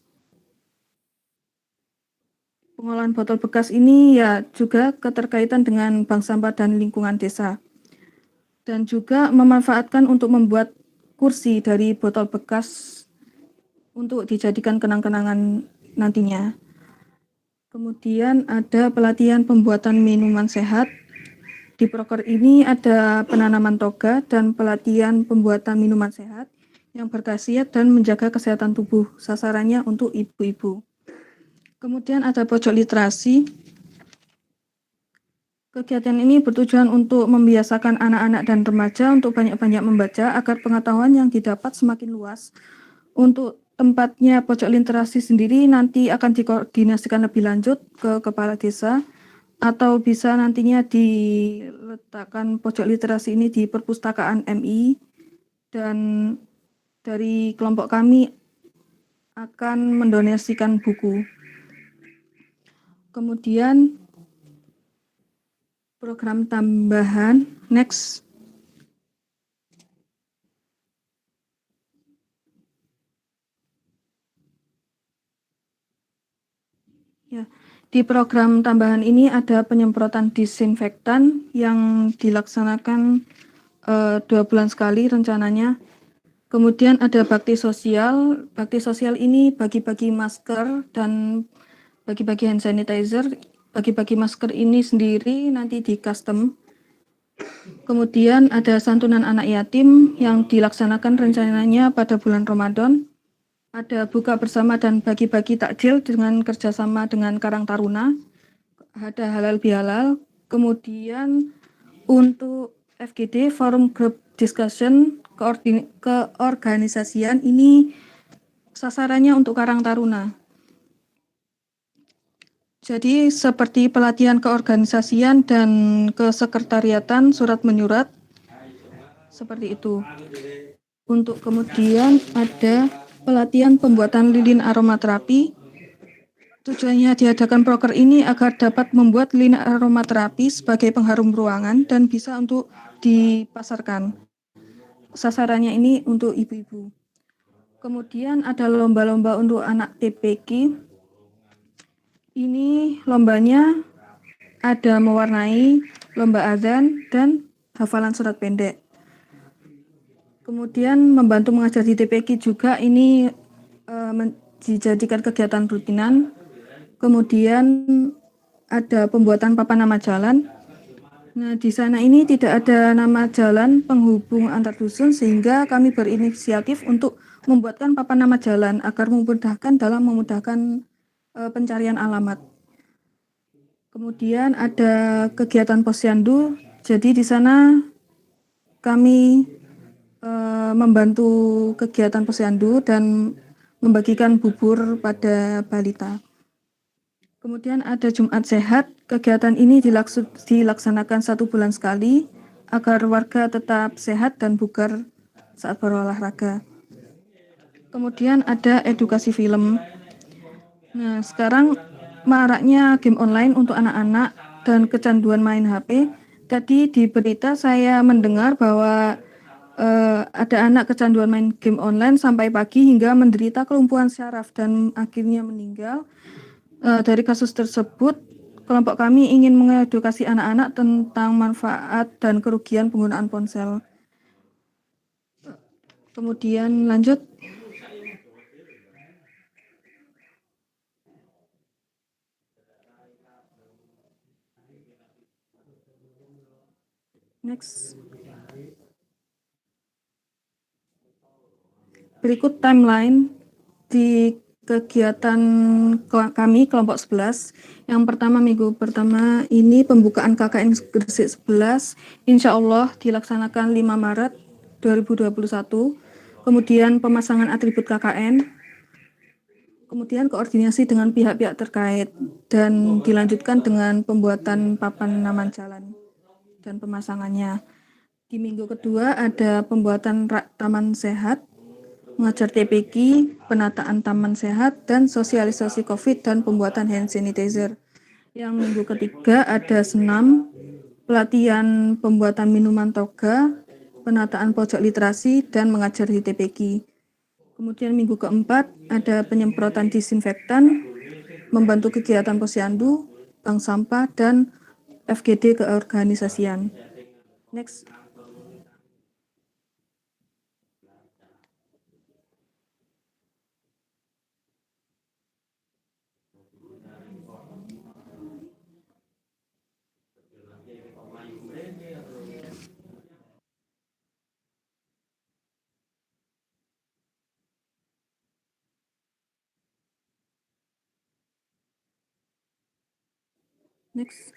Pengolahan botol bekas ini ya juga keterkaitan dengan bank sampah dan lingkungan desa. Dan juga memanfaatkan untuk membuat kursi dari botol bekas untuk dijadikan kenang-kenangan nantinya. Kemudian ada pelatihan pembuatan minuman sehat. Di proker ini ada penanaman toga dan pelatihan pembuatan minuman sehat yang berkhasiat dan menjaga kesehatan tubuh. Sasarannya untuk ibu-ibu. Kemudian ada pojok literasi. Kegiatan ini bertujuan untuk membiasakan anak-anak dan remaja untuk banyak-banyak membaca agar pengetahuan yang didapat semakin luas. Untuk tempatnya pojok literasi sendiri nanti akan dikoordinasikan lebih lanjut ke kepala desa, atau bisa nantinya diletakkan pojok literasi ini di perpustakaan MI, dan dari kelompok kami akan mendonasikan buku. Kemudian program tambahan, next. Ya, di program tambahan ini ada penyemprotan disinfektan yang dilaksanakan 2 bulan sekali rencananya. Kemudian ada bakti sosial. Bakti sosial ini bagi-bagi masker dan bagi-bagi hand sanitizer. Bagi-bagi masker ini sendiri nanti di custom. Kemudian ada santunan anak yatim yang dilaksanakan rencananya pada bulan Ramadan. Ada buka bersama dan bagi-bagi takjil dengan kerjasama dengan Karang Taruna. Ada halal bihalal. Kemudian untuk FGD, Forum Group Discussion, keorganisasian ini sasarannya untuk Karang Taruna. Jadi seperti pelatihan keorganisasian dan kesekretariatan, surat menyurat, seperti itu. Untuk kemudian ada pelatihan pembuatan lilin aromaterapi. Tujuannya diadakan proker ini agar dapat membuat lilin aromaterapi sebagai pengharum ruangan dan bisa untuk dipasarkan. Sasarannya ini untuk ibu-ibu. Kemudian ada lomba-lomba untuk anak TPQ. Ini lombanya ada mewarnai, lomba adzan, dan hafalan surat pendek. Kemudian membantu mengajar di TPQ juga ini dijadikan kegiatan rutinan. Kemudian ada pembuatan papan nama jalan. Nah, di sana ini tidak ada nama jalan penghubung antar dusun sehingga kami berinisiatif untuk membuatkan papan nama jalan agar memudahkan dalam memudahkan pencarian alamat. Kemudian ada kegiatan posyandu. Jadi di sana kami membantu kegiatan posyandu dan membagikan bubur pada balita. Kemudian ada Jumat Sehat. Kegiatan ini dilaksanakan 1 bulan sekali agar warga tetap sehat dan bugar saat berolahraga. Kemudian ada edukasi film. Nah, sekarang maraknya game online untuk anak-anak dan kecanduan main HP. Tadi di berita saya mendengar bahwa ada anak kecanduan main game online sampai pagi hingga menderita kelumpuhan syaraf dan akhirnya meninggal. Dari kasus tersebut, kelompok kami ingin mengedukasi anak-anak tentang manfaat dan kerugian penggunaan ponsel. Kemudian lanjut. Next. Berikut timeline di kegiatan kami kelompok 11. Yang pertama, minggu pertama ini pembukaan KKN Gresik 11, insya Allah dilaksanakan 5 Maret 2021. Kemudian pemasangan atribut KKN, kemudian koordinasi dengan pihak-pihak terkait, dan dilanjutkan dengan pembuatan papan nama jalan dan pemasangannya. Di minggu kedua ada pembuatan rak taman sehat, mengajar TPQ, penataan taman sehat, dan sosialisasi COVID dan pembuatan hand sanitizer. Yang minggu ketiga ada senam, pelatihan pembuatan minuman toga, penataan pojok literasi, dan mengajar di TPQ. Kemudian minggu keempat ada penyemprotan disinfektan, membantu kegiatan posyandu, bank sampah, dan FGD keorganisasian. Next. Next.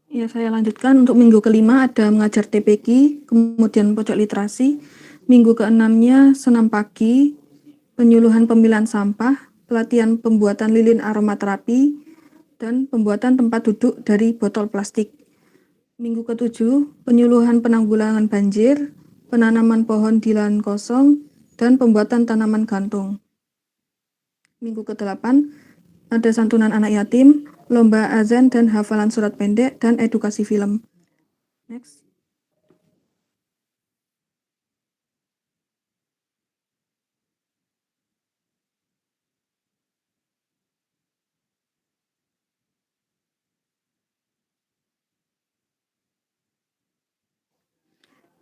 Ya, saya lanjutkan. Untuk minggu kelima ada mengajar TPQ, kemudian pojok literasi. Minggu keenamnya senam pagi, penyuluhan pemilihan sampah, pelatihan pembuatan lilin aromaterapi, dan pembuatan tempat duduk dari botol plastik. Minggu ketujuh, penyuluhan penanggulangan banjir, penanaman pohon di lahan kosong, dan pembuatan tanaman gantung. Minggu ke-8, ada santunan anak yatim, lomba azan dan hafalan surat pendek, dan edukasi film. Next.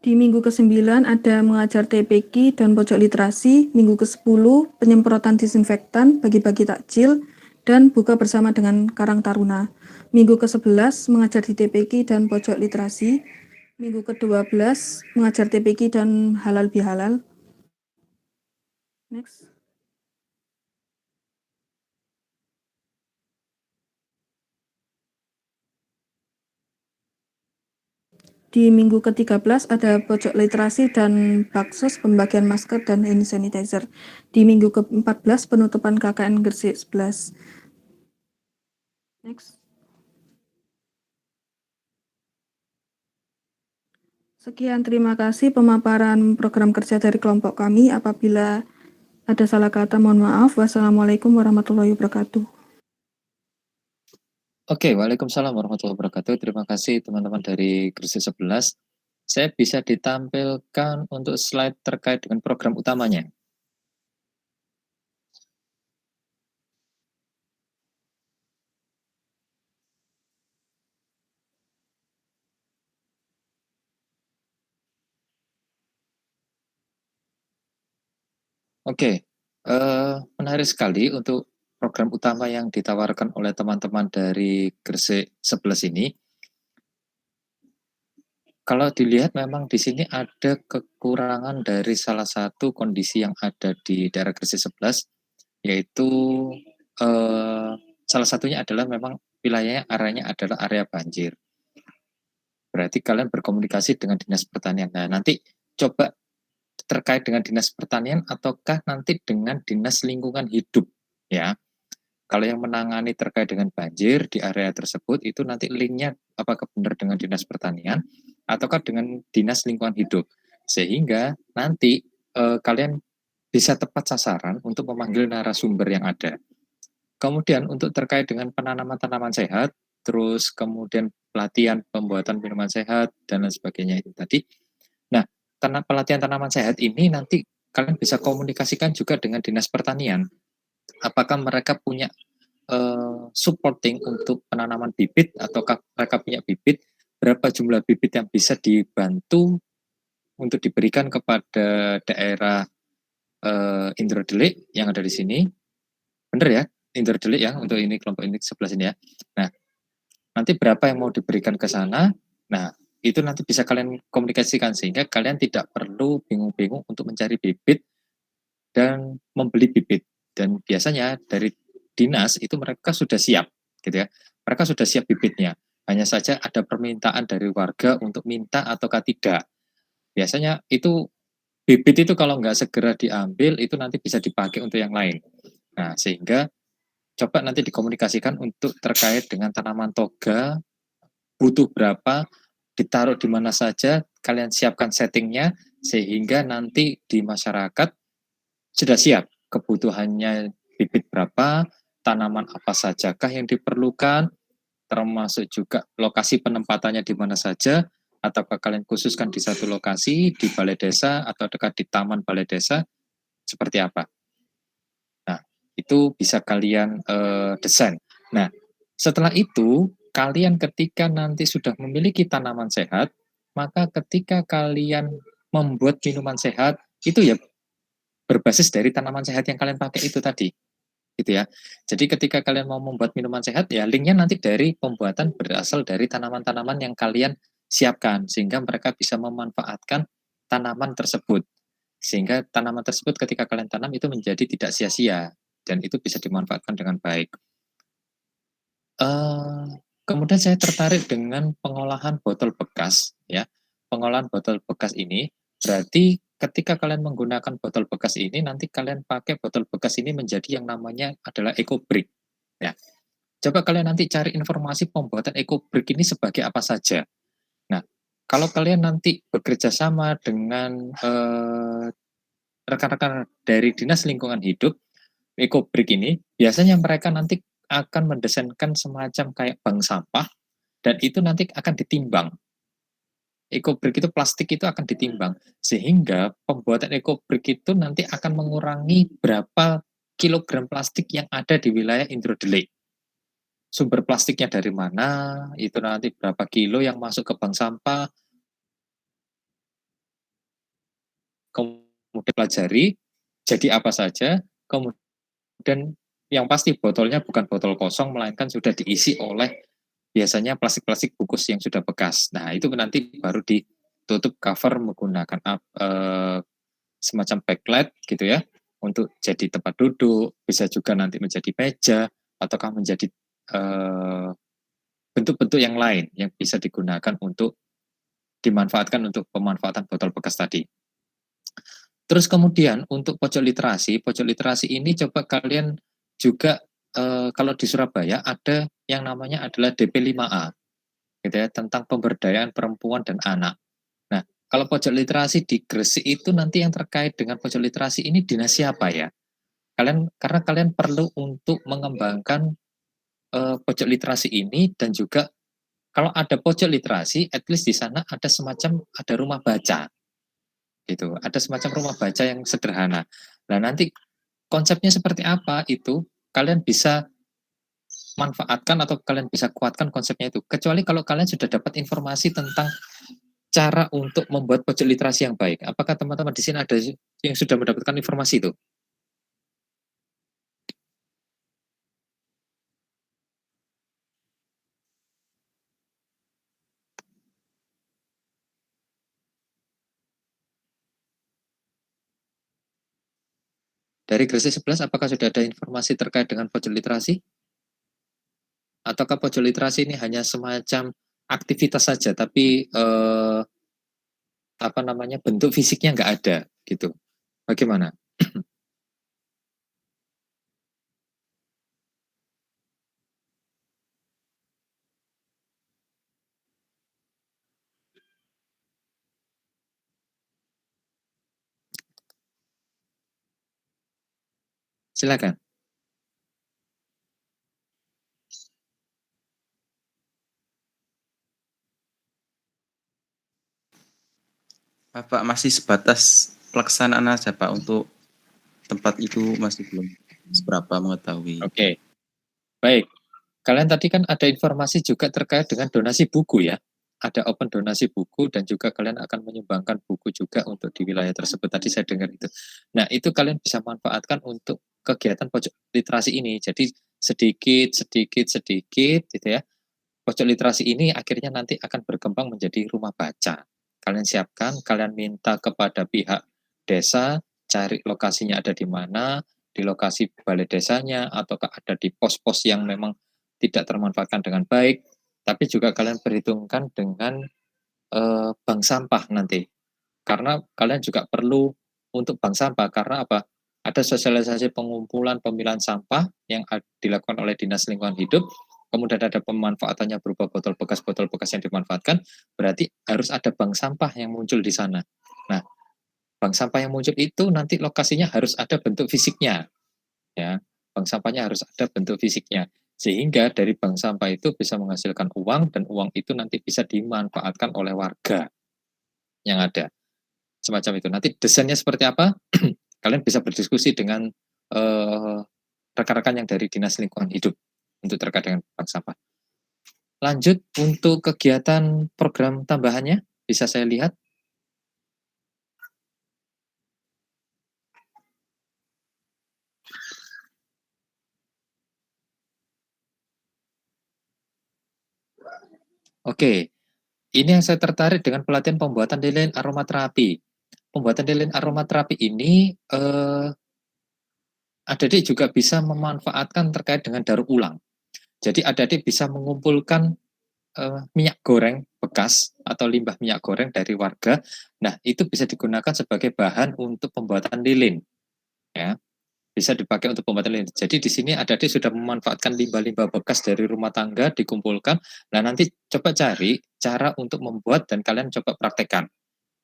Di minggu ke-9 ada mengajar TPQ dan pojok literasi, minggu ke-10 penyemprotan disinfektan, bagi-bagi takjil, dan buka bersama dengan Karang Taruna. Minggu ke-11 mengajar di TPQ dan pojok literasi, minggu ke-12 mengajar TPQ dan halal bihalal. Next. Di minggu ke-13 ada pojok literasi dan baksos, pembagian masker dan hand sanitizer. Di minggu ke-14 penutupan KKN Gresik 11. Next. Sekian, terima kasih pemaparan program kerja dari kelompok kami. Apabila ada salah kata, mohon maaf. Wassalamualaikum warahmatullahi wabarakatuh. Oke, waalaikumsalam warahmatullahi wabarakatuh. Terima kasih teman-teman dari Gresik 11. Saya bisa ditampilkan untuk slide terkait dengan program utamanya. Oke, menarik sekali untuk program utama yang ditawarkan oleh teman-teman dari Gresik 11 ini. Kalau dilihat memang di sini ada kekurangan dari salah satu kondisi yang ada di daerah Gresik 11, yaitu salah satunya adalah memang wilayahnya areanya adalah area banjir. Berarti kalian berkomunikasi dengan Dinas Pertanian. Nah, nanti coba terkait dengan Dinas Pertanian ataukah nanti dengan Dinas Lingkungan Hidup, ya. Kalau yang menangani terkait dengan banjir di area tersebut itu nanti linknya apakah benar dengan Dinas Pertanian ataukah dengan Dinas Lingkungan Hidup, sehingga nanti kalian bisa tepat sasaran untuk memanggil narasumber yang ada. Kemudian untuk terkait dengan penanaman tanaman sehat, terus kemudian pelatihan pembuatan minuman sehat dan lain sebagainya itu tadi. Nah, pelatihan tanaman sehat ini nanti kalian bisa komunikasikan juga dengan Dinas Pertanian. Apakah mereka punya supporting untuk penanaman bibit ataukah mereka punya bibit, berapa jumlah bibit yang bisa dibantu untuk diberikan kepada daerah Indro Delik yang ada di sini. Benar ya, Indro Delik ya, untuk ini kelompok ini 11 ini ya. Nah, nanti berapa yang mau diberikan ke sana. Nah, itu nanti bisa kalian komunikasikan sehingga kalian tidak perlu bingung-bingung untuk mencari bibit dan membeli bibit. Dan biasanya dari dinas itu mereka sudah siap, gitu ya. Mereka sudah siap bibitnya. Hanya saja ada permintaan dari warga untuk minta ataukah tidak. Biasanya itu bibit itu kalau nggak segera diambil itu nanti bisa dipakai untuk yang lain. Nah, sehingga coba nanti dikomunikasikan untuk terkait dengan tanaman toga, butuh berapa, ditaruh di mana saja, kalian siapkan settingnya, sehingga nanti di masyarakat sudah siap kebutuhannya bibit berapa, tanaman apa sajakah yang diperlukan, termasuk juga lokasi penempatannya di mana saja, ataukah kalian khususkan di satu lokasi, di balai desa, atau dekat di taman balai desa, seperti apa. Nah, itu bisa kalian desain. Nah, setelah itu, kalian ketika nanti sudah memiliki tanaman sehat, maka ketika kalian membuat minuman sehat, itu ya berbasis dari tanaman sehat yang kalian pakai itu tadi, gitu ya. Jadi ketika kalian mau membuat minuman sehat, ya linknya nanti dari pembuatan berasal dari tanaman-tanaman yang kalian siapkan, sehingga mereka bisa memanfaatkan tanaman tersebut. Sehingga tanaman tersebut ketika kalian tanam itu menjadi tidak sia-sia, dan itu bisa dimanfaatkan dengan baik. Kemudian saya tertarik dengan pengolahan botol bekas, ya. Pengolahan botol bekas ini berarti ketika kalian menggunakan botol bekas ini, nanti kalian pakai botol bekas ini menjadi yang namanya adalah eco brick. Ya. Coba kalian nanti cari informasi pembuatan eco brick ini sebagai apa saja. Nah, kalau kalian nanti bekerja sama dengan rekan-rekan dari Dinas Lingkungan Hidup, eco brick ini biasanya mereka nanti akan mendesainkan semacam kayak bank sampah, dan itu nanti akan ditimbang. Eco brick itu plastik itu akan ditimbang, sehingga pembuatan eco brick itu nanti akan mengurangi berapa kilogram plastik yang ada di wilayah Indro Delik. Sumber plastiknya dari mana, itu nanti berapa kilo yang masuk ke bank sampah, kemudian pelajari jadi apa saja, kemudian yang pasti botolnya bukan botol kosong, melainkan sudah diisi oleh biasanya plastik-plastik bungkus yang sudah bekas. Nah, itu nanti baru ditutup cover menggunakan semacam backlight gitu ya, untuk jadi tempat duduk, bisa juga nanti menjadi meja, ataukah menjadi bentuk-bentuk yang lain yang bisa digunakan untuk dimanfaatkan untuk pemanfaatan botol bekas tadi. Terus kemudian untuk pojok literasi ini coba kalian juga kalau di Surabaya ada yang namanya adalah DP5A, gitu ya, tentang pemberdayaan perempuan dan anak. Nah, kalau pojok literasi di Gresik itu nanti yang terkait dengan pojok literasi ini dinas siapa ya? Karena kalian perlu untuk mengembangkan pojok literasi ini, dan juga kalau ada pojok literasi, at least di sana ada semacam ada rumah baca, gitu. Ada semacam rumah baca yang sederhana. Nah nanti konsepnya seperti apa itu kalian bisa manfaatkan atau kalian bisa kuatkan konsepnya itu. Kecuali kalau kalian sudah dapat informasi tentang cara untuk membuat pojok literasi yang baik. Apakah teman-teman di sini ada yang sudah mendapatkan informasi itu? Dari Gresik 11, apakah sudah ada informasi terkait dengan pojok literasi? Ataukah pojok literasi ini hanya semacam aktivitas saja, tapi apa namanya, bentuk fisiknya nggak ada, gitu. Bagaimana? Silakan. Pak, masih sebatas pelaksanaan aja Pak, untuk tempat itu masih belum seberapa mengetahui. Oke, baik. Kalian tadi kan ada informasi juga terkait dengan donasi buku ya. Ada open donasi buku, dan juga kalian akan menyumbangkan buku juga untuk di wilayah tersebut. Tadi saya dengar itu. Nah, itu kalian bisa manfaatkan untuk kegiatan pojok literasi ini. Jadi sedikit gitu ya. Pojok literasi ini akhirnya nanti akan berkembang menjadi rumah baca. Kalian siapkan, kalian minta kepada pihak desa, cari lokasinya ada di mana, di lokasi balai desanya, ataukah ada di pos-pos yang memang tidak termanfaatkan dengan baik, tapi juga kalian perhitungkan dengan bank sampah nanti. Karena kalian juga perlu untuk bank sampah, karena apa? Ada sosialisasi pengumpulan pemilahan sampah yang dilakukan oleh Dinas Lingkungan Hidup, kemudian ada pemanfaatannya berupa botol bekas yang dimanfaatkan, berarti harus ada bank sampah yang muncul di sana. Nah, bank sampah yang muncul itu nanti lokasinya harus ada bentuk fisiknya, ya. Bank sampahnya harus ada bentuk fisiknya, sehingga dari bank sampah itu bisa menghasilkan uang, dan uang itu nanti bisa dimanfaatkan oleh warga yang ada. Semacam itu. Nanti desainnya seperti apa? Kalian bisa berdiskusi dengan rekan-rekan yang dari Dinas Lingkungan Hidup untuk terkait dengan bank sampah. Lanjut untuk kegiatan program tambahannya, bisa saya lihat. Oke, ini yang saya tertarik dengan pelatihan pembuatan lilin aromaterapi. Pembuatan lilin aromaterapi ini adik-adik juga bisa memanfaatkan terkait dengan daur ulang. Jadi adik-adik bisa mengumpulkan minyak goreng bekas atau limbah minyak goreng dari warga. Nah, itu bisa digunakan sebagai bahan untuk pembuatan lilin. Ya, bisa dipakai untuk pembuatan lilin. Jadi di sini adik-adik sudah memanfaatkan limbah-limbah bekas dari rumah tangga, dikumpulkan. Nah, nanti coba cari cara untuk membuat, dan kalian coba praktekkan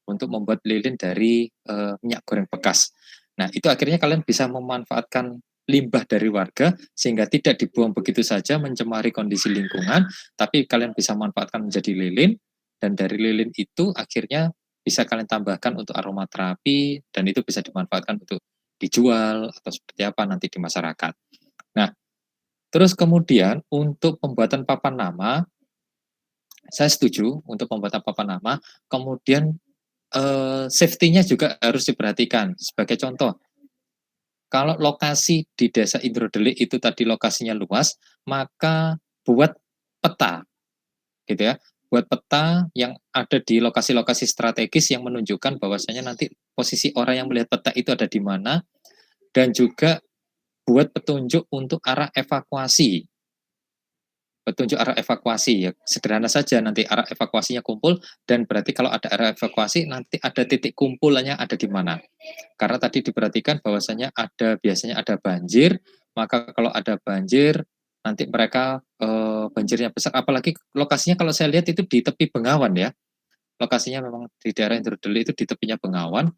untuk membuat lilin dari minyak goreng bekas. Nah, itu akhirnya kalian bisa memanfaatkan limbah dari warga, sehingga tidak dibuang begitu saja mencemari kondisi lingkungan, tapi kalian bisa manfaatkan menjadi lilin, dan dari lilin itu akhirnya bisa kalian tambahkan untuk aromaterapi, dan itu bisa dimanfaatkan untuk dijual atau seperti apa nanti di masyarakat. Nah, terus kemudian untuk pembuatan papan nama, saya setuju untuk pembuatan papan nama, kemudian safety-nya juga harus diperhatikan. Sebagai contoh, kalau lokasi di Desa Indrodelik itu tadi lokasinya luas, maka buat peta, gitu ya. Buat peta yang ada di lokasi-lokasi strategis yang menunjukkan bahwasanya nanti posisi orang yang melihat peta itu ada di mana, dan juga buat petunjuk untuk arah evakuasi. Petunjuk arah evakuasi ya, sederhana saja, nanti arah evakuasinya kumpul, dan berarti kalau ada arah evakuasi nanti ada titik kumpulannya ada di mana. Karena tadi diperhatikan bahwasanya biasanya ada banjir, maka kalau ada banjir nanti mereka banjirnya besar, apalagi lokasinya kalau saya lihat itu di tepi Bengawan ya. lokasinya memang di daerah Indramayu itu di tepinya Bengawan,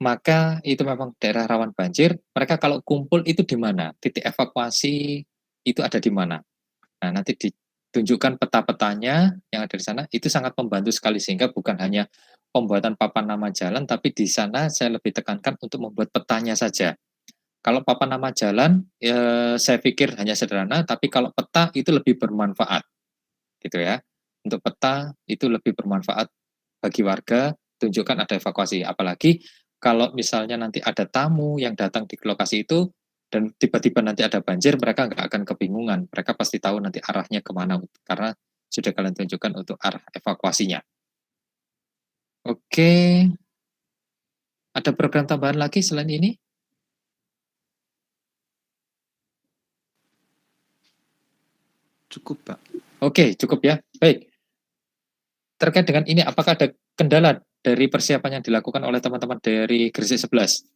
maka itu memang daerah rawan banjir. Mereka kalau kumpul itu di mana? Titik evakuasi itu ada di mana? Nah, nanti ditunjukkan peta-petanya yang ada di sana, itu sangat membantu sekali, sehingga bukan hanya pembuatan papan nama jalan, tapi di sana saya lebih tekankan untuk membuat petanya saja. Kalau papan nama jalan, saya pikir hanya sederhana, tapi kalau peta itu lebih bermanfaat, gitu ya. Untuk peta itu lebih bermanfaat bagi warga, tunjukkan ada evakuasi. Apalagi kalau misalnya nanti ada tamu yang datang di lokasi itu, dan tiba-tiba nanti ada banjir, mereka nggak akan kebingungan. Mereka pasti tahu nanti arahnya kemana, karena sudah kalian tunjukkan untuk arah evakuasinya. Oke, ada program tambahan lagi selain ini? Cukup, Pak. Oke, cukup ya. Baik. Terkait dengan ini, apakah ada kendala dari persiapan yang dilakukan oleh teman-teman dari Gresik 11?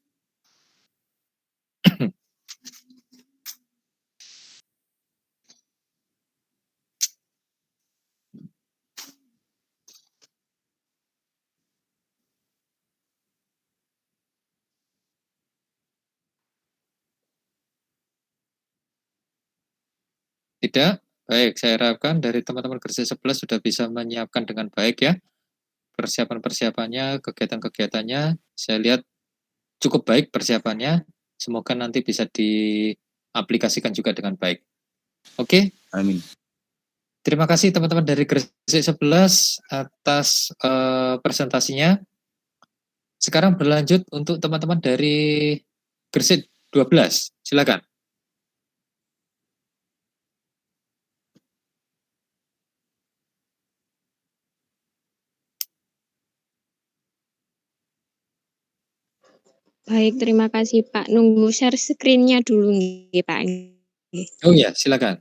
Tidak? Baik, saya harapkan dari teman-teman Gresik 11 sudah bisa menyiapkan dengan baik ya. Persiapan-persiapannya, kegiatan-kegiatannya, saya lihat cukup baik persiapannya. Semoga nanti bisa diaplikasikan juga dengan baik. Oke? Amin. Terima kasih teman-teman dari Gresik 11 atas presentasinya. Sekarang berlanjut untuk teman-teman dari Gresik 12. Silakan. Baik, terima kasih Pak. Nunggu share screen-nya dulu nggih Pak. Oh iya, silakan.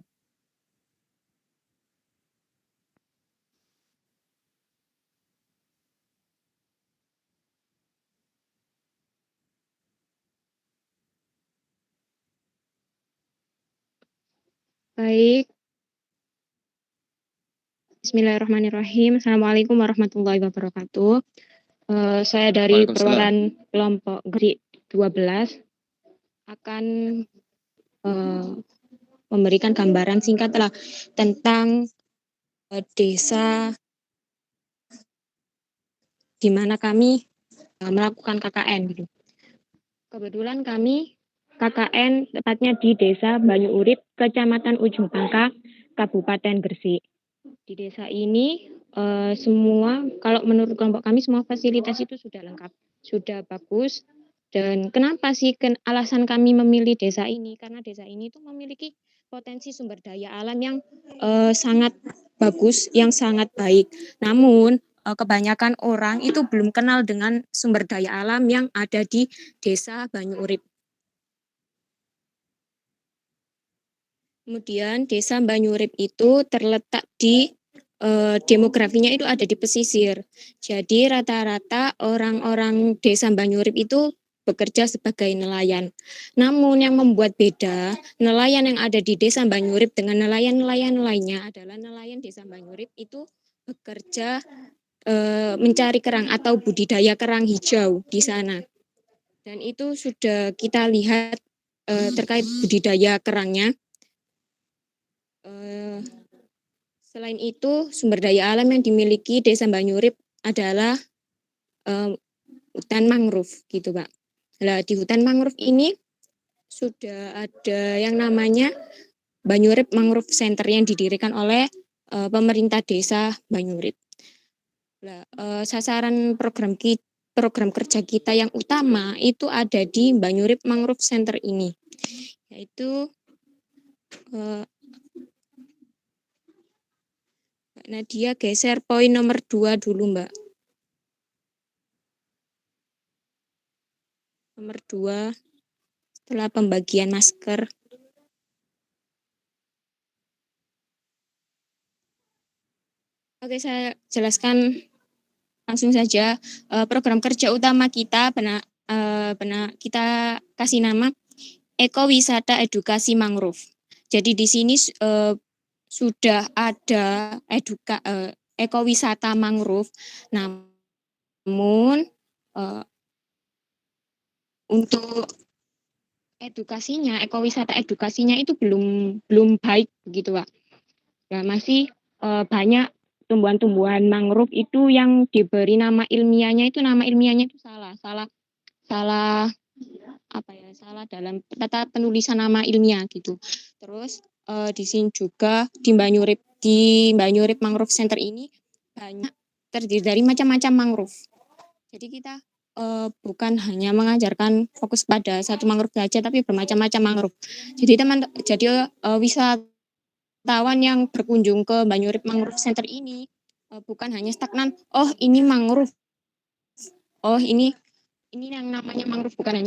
Baik. Bismillahirrahmanirrahim. Assalamualaikum warahmatullahi wabarakatuh. Saya dari perwakilan kelompok Gresik 12 akan memberikan gambaran singkat lah tentang desa di mana kami melakukan KKN gitu. Kebetulan kami KKN tepatnya di Desa Banyu Urip, Kecamatan Ujung Pangkah, Kabupaten Gresik. Di desa ini semua, kalau menurut kelompok kami semua fasilitas itu sudah lengkap, sudah bagus. Dan kenapa sih alasan kami memilih desa ini? Karena desa ini itu memiliki potensi sumber daya alam yang sangat bagus, yang sangat baik. Namun kebanyakan orang itu belum kenal dengan sumber daya alam yang ada di Desa Banyu Urip. Kemudian Desa Banyu Urip itu terletak di demografinya itu ada di pesisir. Jadi rata-rata orang-orang Desa Banyu Urip itu bekerja sebagai nelayan. Namun yang membuat beda nelayan yang ada di Desa Banyu Urip dengan nelayan-nelayan lainnya adalah nelayan Desa Banyu Urip itu bekerja mencari kerang atau budidaya kerang hijau di sana. Dan itu sudah kita lihat terkait budidaya kerangnya. Selain itu, sumber daya alam yang dimiliki Desa Banyu Urip adalah hutan mangrove, gitu Pak. Nah, di hutan mangrove ini sudah ada yang namanya Banyu Urip Mangrove Center yang didirikan oleh pemerintah Desa Banyu Urip. Nah, sasaran program kerja kita yang utama itu ada di Banyu Urip Mangrove Center ini, yaitu Mbak Nadia geser poin nomor 2 dulu, Mbak. Nomor 2, setelah pembagian masker. Oke, saya jelaskan langsung saja. Program kerja utama kita kita kasih nama Ekowisata Edukasi Mangrove. Jadi di sini sudah ada ekowisata mangrove. Namun untuk ekowisata edukasinya itu belum baik begitu, Pak. Nah, masih banyak tumbuhan-tumbuhan mangrove itu yang diberi nama ilmiahnya itu salah dalam tata penulisan nama ilmiah gitu. Terus di sini juga di Banyurip Mangrove Center ini banyak terdiri dari macam-macam mangrove. Jadi kita bukan hanya mengajarkan fokus pada satu mangrove saja, tapi bermacam-macam mangrove. Jadi wisatawan yang berkunjung ke Banyurip Mangrove Center ini bukan hanya stagnan, oh ini mangrove, oh ini yang namanya mangrove, bukan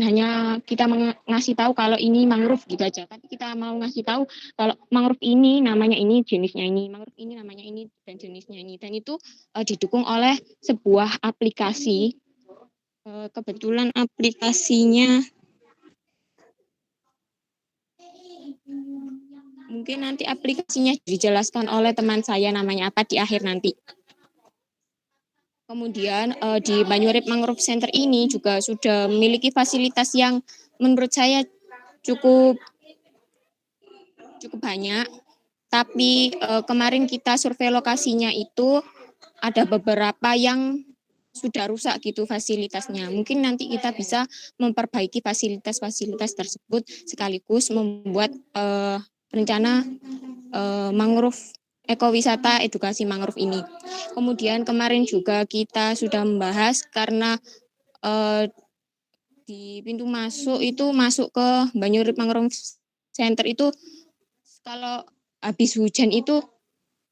hanya kita ngasih tahu kalau ini mangrove gitu aja, tapi kita mau ngasih tahu kalau mangrove ini namanya ini, jenisnya ini, mangrove ini namanya ini dan jenisnya ini, dan itu didukung oleh sebuah aplikasi. Kebetulan aplikasinya mungkin nanti aplikasinya dijelaskan oleh teman saya namanya apa di akhir nanti. Kemudian di Banyurip Mangrove Center ini juga sudah memiliki fasilitas yang menurut saya cukup banyak. Tapi kemarin kita survei lokasinya itu ada beberapa yang sudah rusak gitu fasilitasnya. Mungkin nanti kita bisa memperbaiki fasilitas-fasilitas tersebut sekaligus membuat rencana mangrove ekowisata edukasi mangrove ini. Kemudian kemarin juga kita sudah membahas karena di pintu masuk ke Banyurip Mangrove Center itu kalau habis hujan itu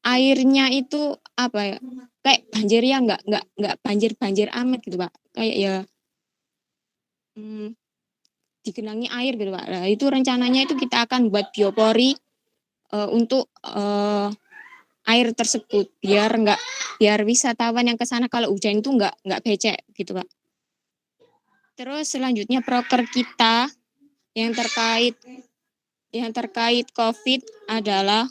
airnya itu apa ya, kayak banjir ya, nggak banjir amat gitu Pak, kayak ya digenangi air gitu Pak. Nah, itu rencananya itu kita akan buat biopori untuk air tersebut biar wisatawan yang ke sana kalau hujan itu nggak becek gitu Pak. Terus selanjutnya proker kita yang terkait COVID adalah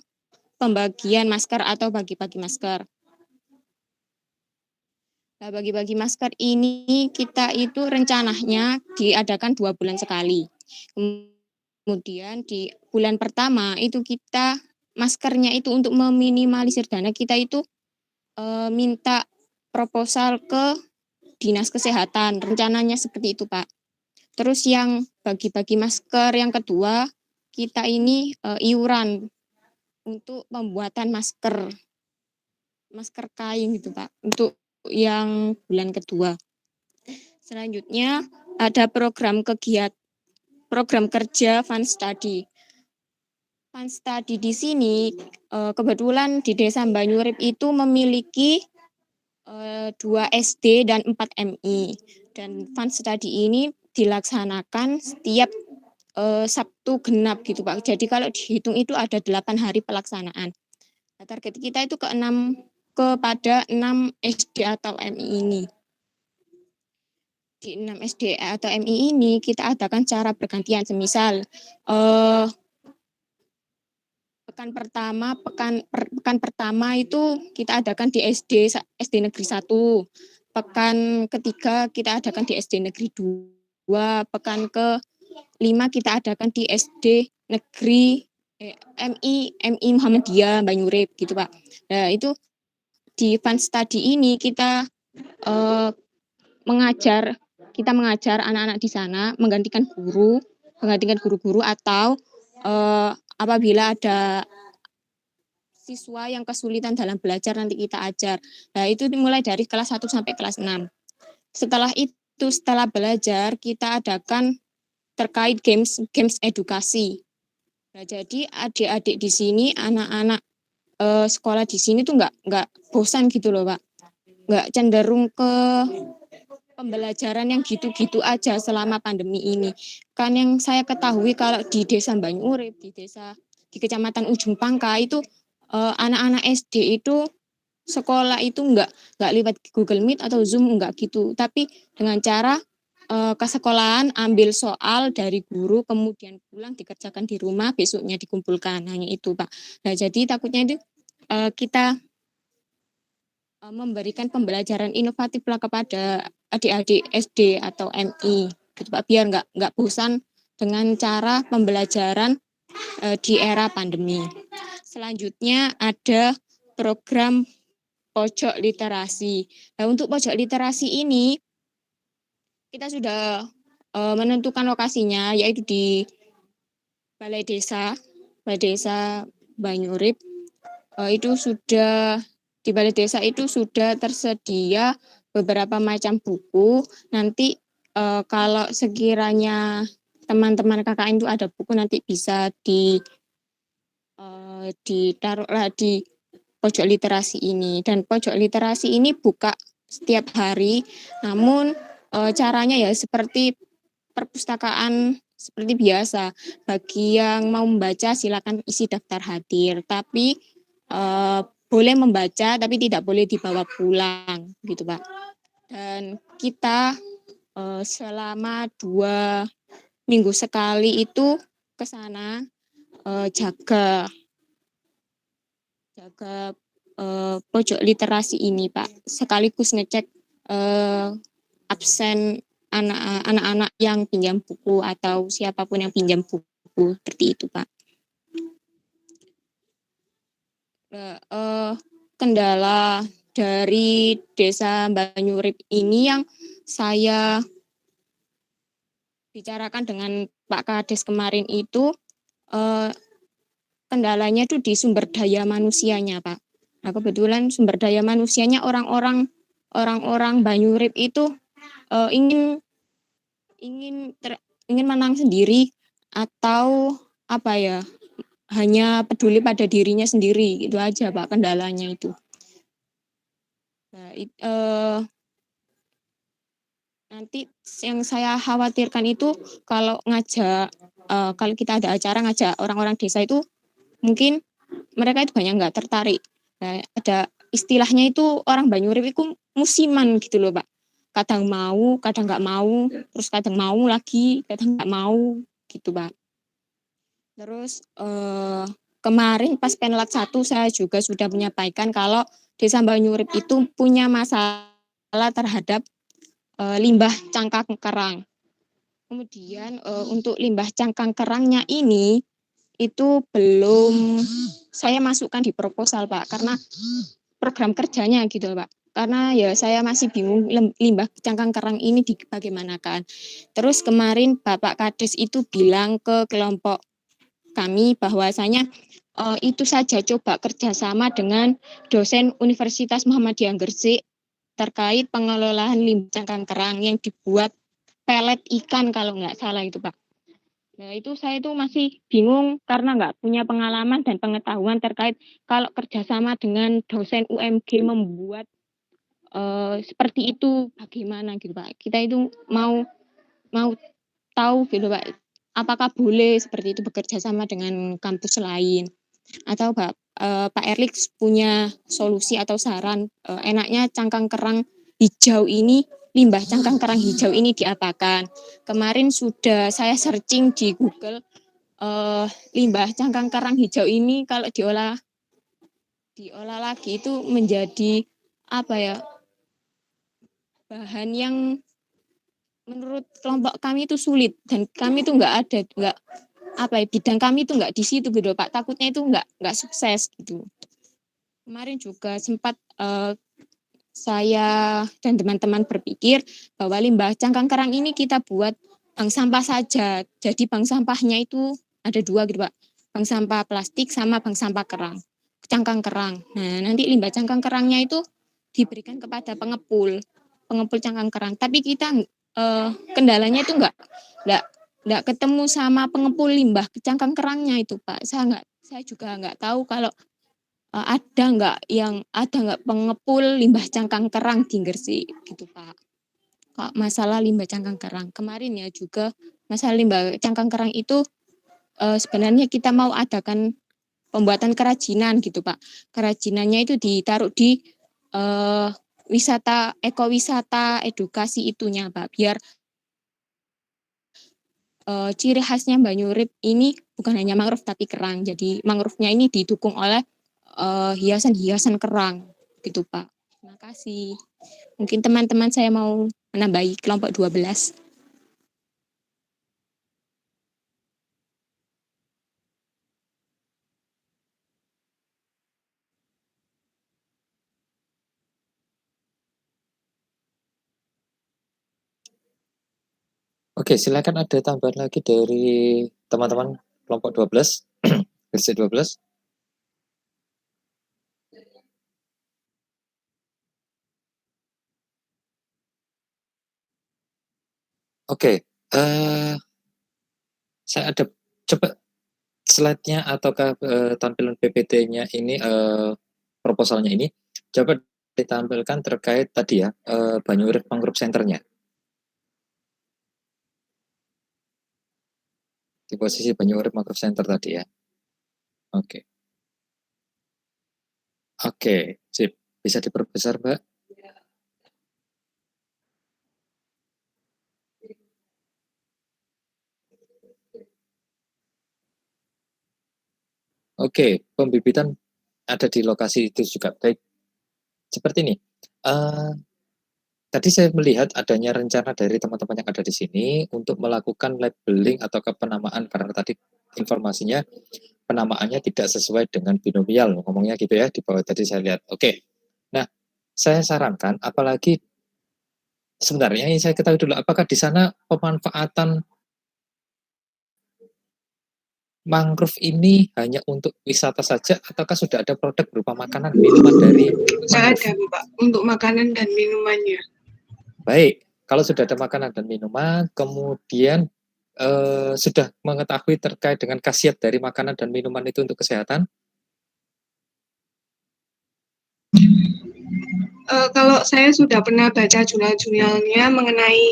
pembagian masker atau bagi-bagi masker. Nah, bagi-bagi masker ini kita itu rencananya diadakan 2 bulan sekali. Kemudian di bulan pertama itu kita maskernya itu untuk meminimalisir dana kita itu minta proposal ke Dinas Kesehatan. Rencananya seperti itu, Pak. Terus yang bagi-bagi masker yang kedua, kita ini iuran untuk pembuatan masker kain gitu Pak, untuk yang bulan kedua. Selanjutnya ada program kerja Fun Study. Fun Study di sini kebetulan di Desa Banyurip itu memiliki 2 SD dan 4 MI. Dan Fun Study ini dilaksanakan setiap Sabtu genap gitu Pak. Jadi kalau dihitung itu ada 8 hari pelaksanaan. Nah, target kita itu kepada 6 SD atau MI ini. Di 6 SD atau MI ini kita adakan cara bergantian, semisal pekan pertama itu kita adakan di SD Negeri 1. Pekan ketiga kita adakan di SD Negeri 2. Pekan ke-5 kita adakan di SD Negeri MI Muhammadiyah Banyurip gitu Pak. Nah, itu di Fun Study ini kita mengajar anak-anak di sana menggantikan guru-guru atau apabila ada siswa yang kesulitan dalam belajar nanti kita ajar. Nah, itu dimulai dari kelas 1 sampai kelas 6. Setelah belajar kita adakan terkait games edukasi. Nah, jadi adik-adik di sini, anak-anak sekolah di sini tuh nggak bosan gitu loh Pak, nggak cenderung ke pembelajaran yang gitu-gitu aja selama pandemi ini. Kan yang saya ketahui kalau di Desa Banyurip, di Kecamatan Ujung Pangka itu anak-anak SD itu sekolah itu nggak lewat Google Meet atau Zoom, nggak gitu, tapi dengan cara ke sekolahan ambil soal dari guru kemudian pulang dikerjakan di rumah, besoknya dikumpulkan, hanya itu Pak. Nah, jadi takutnya itu kita memberikan pembelajaran inovatif lah kepada adik-adik SD atau MI gitu Pak, biar nggak bosan dengan cara pembelajaran di era pandemi. Selanjutnya ada program pojok literasi. Nah, untuk pojok literasi ini kita sudah menentukan lokasinya, yaitu di Balai Desa Banyurip. Itu sudah di Balai Desa itu sudah tersedia beberapa macam buku. Nanti kalau sekiranya teman-teman KKN itu ada buku, nanti bisa ditaruhlah di pojok literasi ini. Dan pojok literasi ini buka setiap hari, namun caranya ya seperti perpustakaan seperti biasa. Bagi yang mau membaca silakan isi daftar hadir, tapi boleh membaca tapi tidak boleh dibawa pulang gitu Pak. Dan kita selama 2 minggu sekali itu ke sana jaga pojok literasi ini Pak, sekaligus ngecek absen anak-anak yang pinjam buku atau siapapun yang pinjam buku, seperti itu Pak. Kendala dari Desa Banyurip ini yang saya bicarakan dengan Pak Kades kemarin itu, kendalanya itu di sumber daya manusianya Pak. Nah, kebetulan sumber daya manusianya orang-orang Banyurip itu ingin menang sendiri atau apa ya, hanya peduli pada dirinya sendiri, itu aja Pak kendalanya itu. Nah, nanti yang saya khawatirkan itu kalau kalau kita ada acara ngajak orang-orang desa itu mungkin mereka itu banyak nggak tertarik. Nah, ada istilahnya itu orang Banyurip itu musiman gitu loh Pak. Kadang mau, kadang nggak mau, terus kadang mau lagi, kadang nggak mau gitu Pak. Terus kemarin pas Penlat 1 saya juga sudah menyampaikan kalau Desa Banyurip itu punya masalah terhadap limbah cangkang kerang. Kemudian untuk limbah cangkang kerangnya ini itu belum saya masukkan di proposal Pak, karena program kerjanya gitu Pak. Karena ya saya masih bingung limbah cangkang kerang ini bagaimanakan. Terus kemarin Bapak Kades itu bilang ke kelompok kami bahwasanya itu saja coba kerjasama dengan dosen Universitas Muhammadiyah Gresik terkait pengelolaan limbah cangkang kerang yang dibuat pelet ikan kalau nggak salah itu Pak. Nah itu saya itu masih bingung karena nggak punya pengalaman dan pengetahuan terkait kalau kerjasama dengan dosen UMG membuat seperti itu bagaimana gitu Pak. Kita itu mau tahu gitu Pak. Apakah boleh seperti itu bekerja sama dengan kampus lain? Atau Pak Erlix punya solusi atau saran enaknya cangkang kerang hijau ini, limbah cangkang kerang hijau ini diapakan? Kemarin sudah saya searching di Google, limbah cangkang kerang hijau ini kalau diolah lagi itu menjadi apa ya, bahan yang menurut kelompok kami itu sulit dan kami itu bidang kami itu nggak di situ gitu Pak, takutnya itu nggak sukses gitu. Kemarin juga sempat saya dan teman-teman berpikir bahwa limbah cangkang kerang ini kita buat bank sampah saja, jadi bank sampahnya itu ada 2 gitu Pak, bank sampah plastik sama bank sampah cangkang kerang. Nah nanti limbah cangkang kerangnya itu diberikan kepada pengepul cangkang kerang, tapi kita kendalanya itu nggak ketemu sama pengepul limbah cangkang kerangnya itu Pak. Saya juga nggak tahu kalau ada nggak pengepul limbah cangkang kerang di Gresik gitu Pak. Kalau masalah limbah cangkang kerang kemarin ya juga masalah limbah cangkang kerang itu sebenarnya kita mau adakan pembuatan kerajinan gitu Pak. Kerajinannya itu ditaruh di ekowisata edukasi itunya Pak, biar ciri khasnya Banyurip ini bukan hanya mangrove tapi kerang. Jadi mangrove-nya ini didukung oleh hiasan-hiasan kerang gitu Pak. Terima kasih. Mungkin teman-teman saya mau menambahi kelompok 12. Oke, silakan ada tambahan lagi dari teman-teman kelompok 12, versi 12. Oke, saya ada coba slide-nya ataukah tampilan PPT-nya ini, proposalnya ini, coba ditampilkan terkait tadi ya, Banyuurip Mangrove Center-nya. Di posisi Banyuurip Mangrove Center tadi ya. Oke. Oke, sip. Bisa diperbesar, Mbak? Oke, pembibitan ada di lokasi itu juga. Baik, seperti ini. Tadi saya melihat adanya rencana dari teman-teman yang ada di sini untuk melakukan labeling atau kepenamaan, karena tadi informasinya penamaannya tidak sesuai dengan binomial, ngomongnya gitu ya, di bawah tadi saya lihat. Oke, nah saya sarankan, apalagi sebenarnya ini saya ketahui dulu, apakah di sana pemanfaatan mangrove ini hanya untuk wisata saja, ataukah sudah ada produk berupa makanan minuman dari Sudah mangrove? ada, Pak, untuk makanan dan minumannya. Baik, kalau sudah ada makanan dan minuman, kemudian sudah mengetahui terkait dengan khasiat dari makanan dan minuman itu untuk kesehatan? Kalau saya sudah pernah baca jurnal-jurnalnya mengenai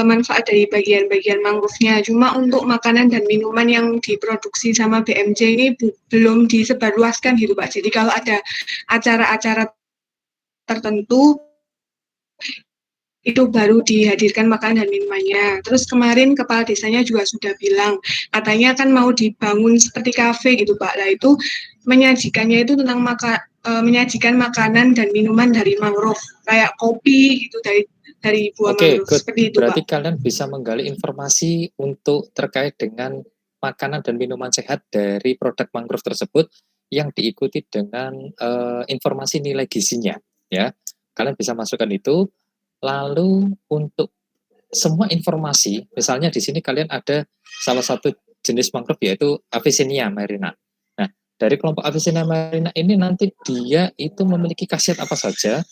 manfaat dari bagian-bagian mangrove-nya. Cuma untuk makanan dan minuman yang diproduksi sama BMJ ini belum disebarluaskan gitu, Pak. Jadi kalau ada acara-acara tertentu, itu baru dihadirkan makanan dan minumannya. Terus kemarin kepala desanya juga sudah bilang, katanya kan mau dibangun seperti kafe gitu, Pak. Lah itu menyajikannya itu tentang menyajikan makanan dan minuman dari mangrove, kayak kopi gitu dari buah Oke, mangrove, good. seperti itu, Berarti Pak. kalian bisa menggali informasi untuk terkait dengan makanan dan minuman sehat dari produk mangrove tersebut yang diikuti dengan informasi nilai gizinya, ya. Kalian bisa masukkan itu. Lalu untuk semua informasi, misalnya di sini kalian ada salah satu jenis mangrove yaitu Avicennia marina. Nah, dari kelompok Avicennia marina ini nanti dia itu memiliki khasiat apa saja,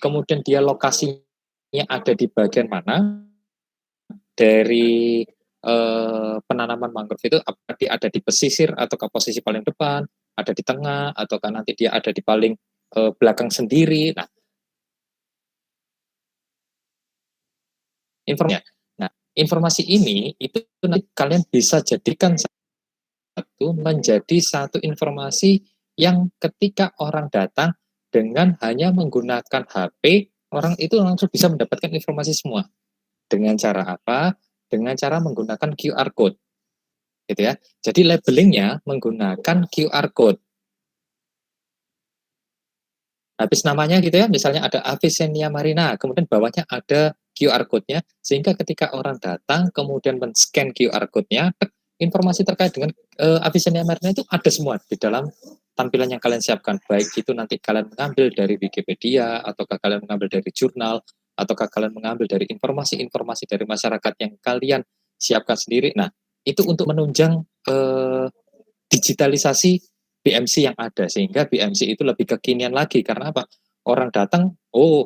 kemudian dia lokasinya ada di bagian mana dari penanaman mangrove itu, apakah dia ada di pesisir ataukah posisi paling depan, ada di tengah, ataukah nanti dia ada di paling belakang sendiri. Nah, informasi ini itu nanti kalian bisa jadikan menjadi satu informasi yang ketika orang datang dengan hanya menggunakan HP, orang itu langsung bisa mendapatkan informasi semua. Dengan cara apa? Dengan cara menggunakan QR code. Gitu ya. Jadi labelingnya menggunakan QR code. Habis namanya gitu ya, misalnya ada Avicennia marina, kemudian bawahnya ada QR code-nya, sehingga ketika orang datang, kemudian men-scan QR code-nya, informasi terkait dengan Avicennia marina itu ada semua di dalam tampilan yang kalian siapkan, baik itu nanti kalian mengambil dari Wikipedia, ataukah kalian mengambil dari jurnal, ataukah kalian mengambil dari informasi-informasi dari masyarakat yang kalian siapkan sendiri. Nah, itu untuk menunjang digitalisasi BMC yang ada, sehingga BMC itu lebih kekinian lagi. Karena apa? Orang datang,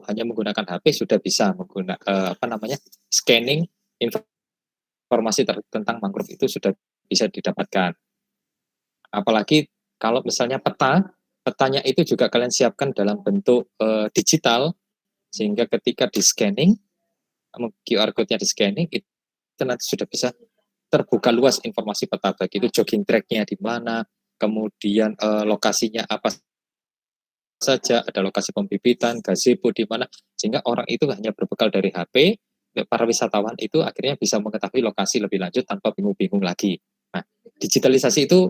hanya menggunakan HP sudah bisa menggunakan scanning informasi tentang mangrove itu sudah bisa didapatkan. Apalagi kalau misalnya petanya itu juga kalian siapkan dalam bentuk digital, sehingga ketika di scanning, QR code-nya di scanning, itu nanti sudah bisa terbuka luas informasi peta, baik itu jogging track-nya di mana, kemudian lokasinya apa saja, ada lokasi pembibitan, gazebo di mana, sehingga orang itu hanya berbekal dari HP, para wisatawan itu akhirnya bisa mengetahui lokasi lebih lanjut tanpa bingung-bingung lagi. Nah, digitalisasi itu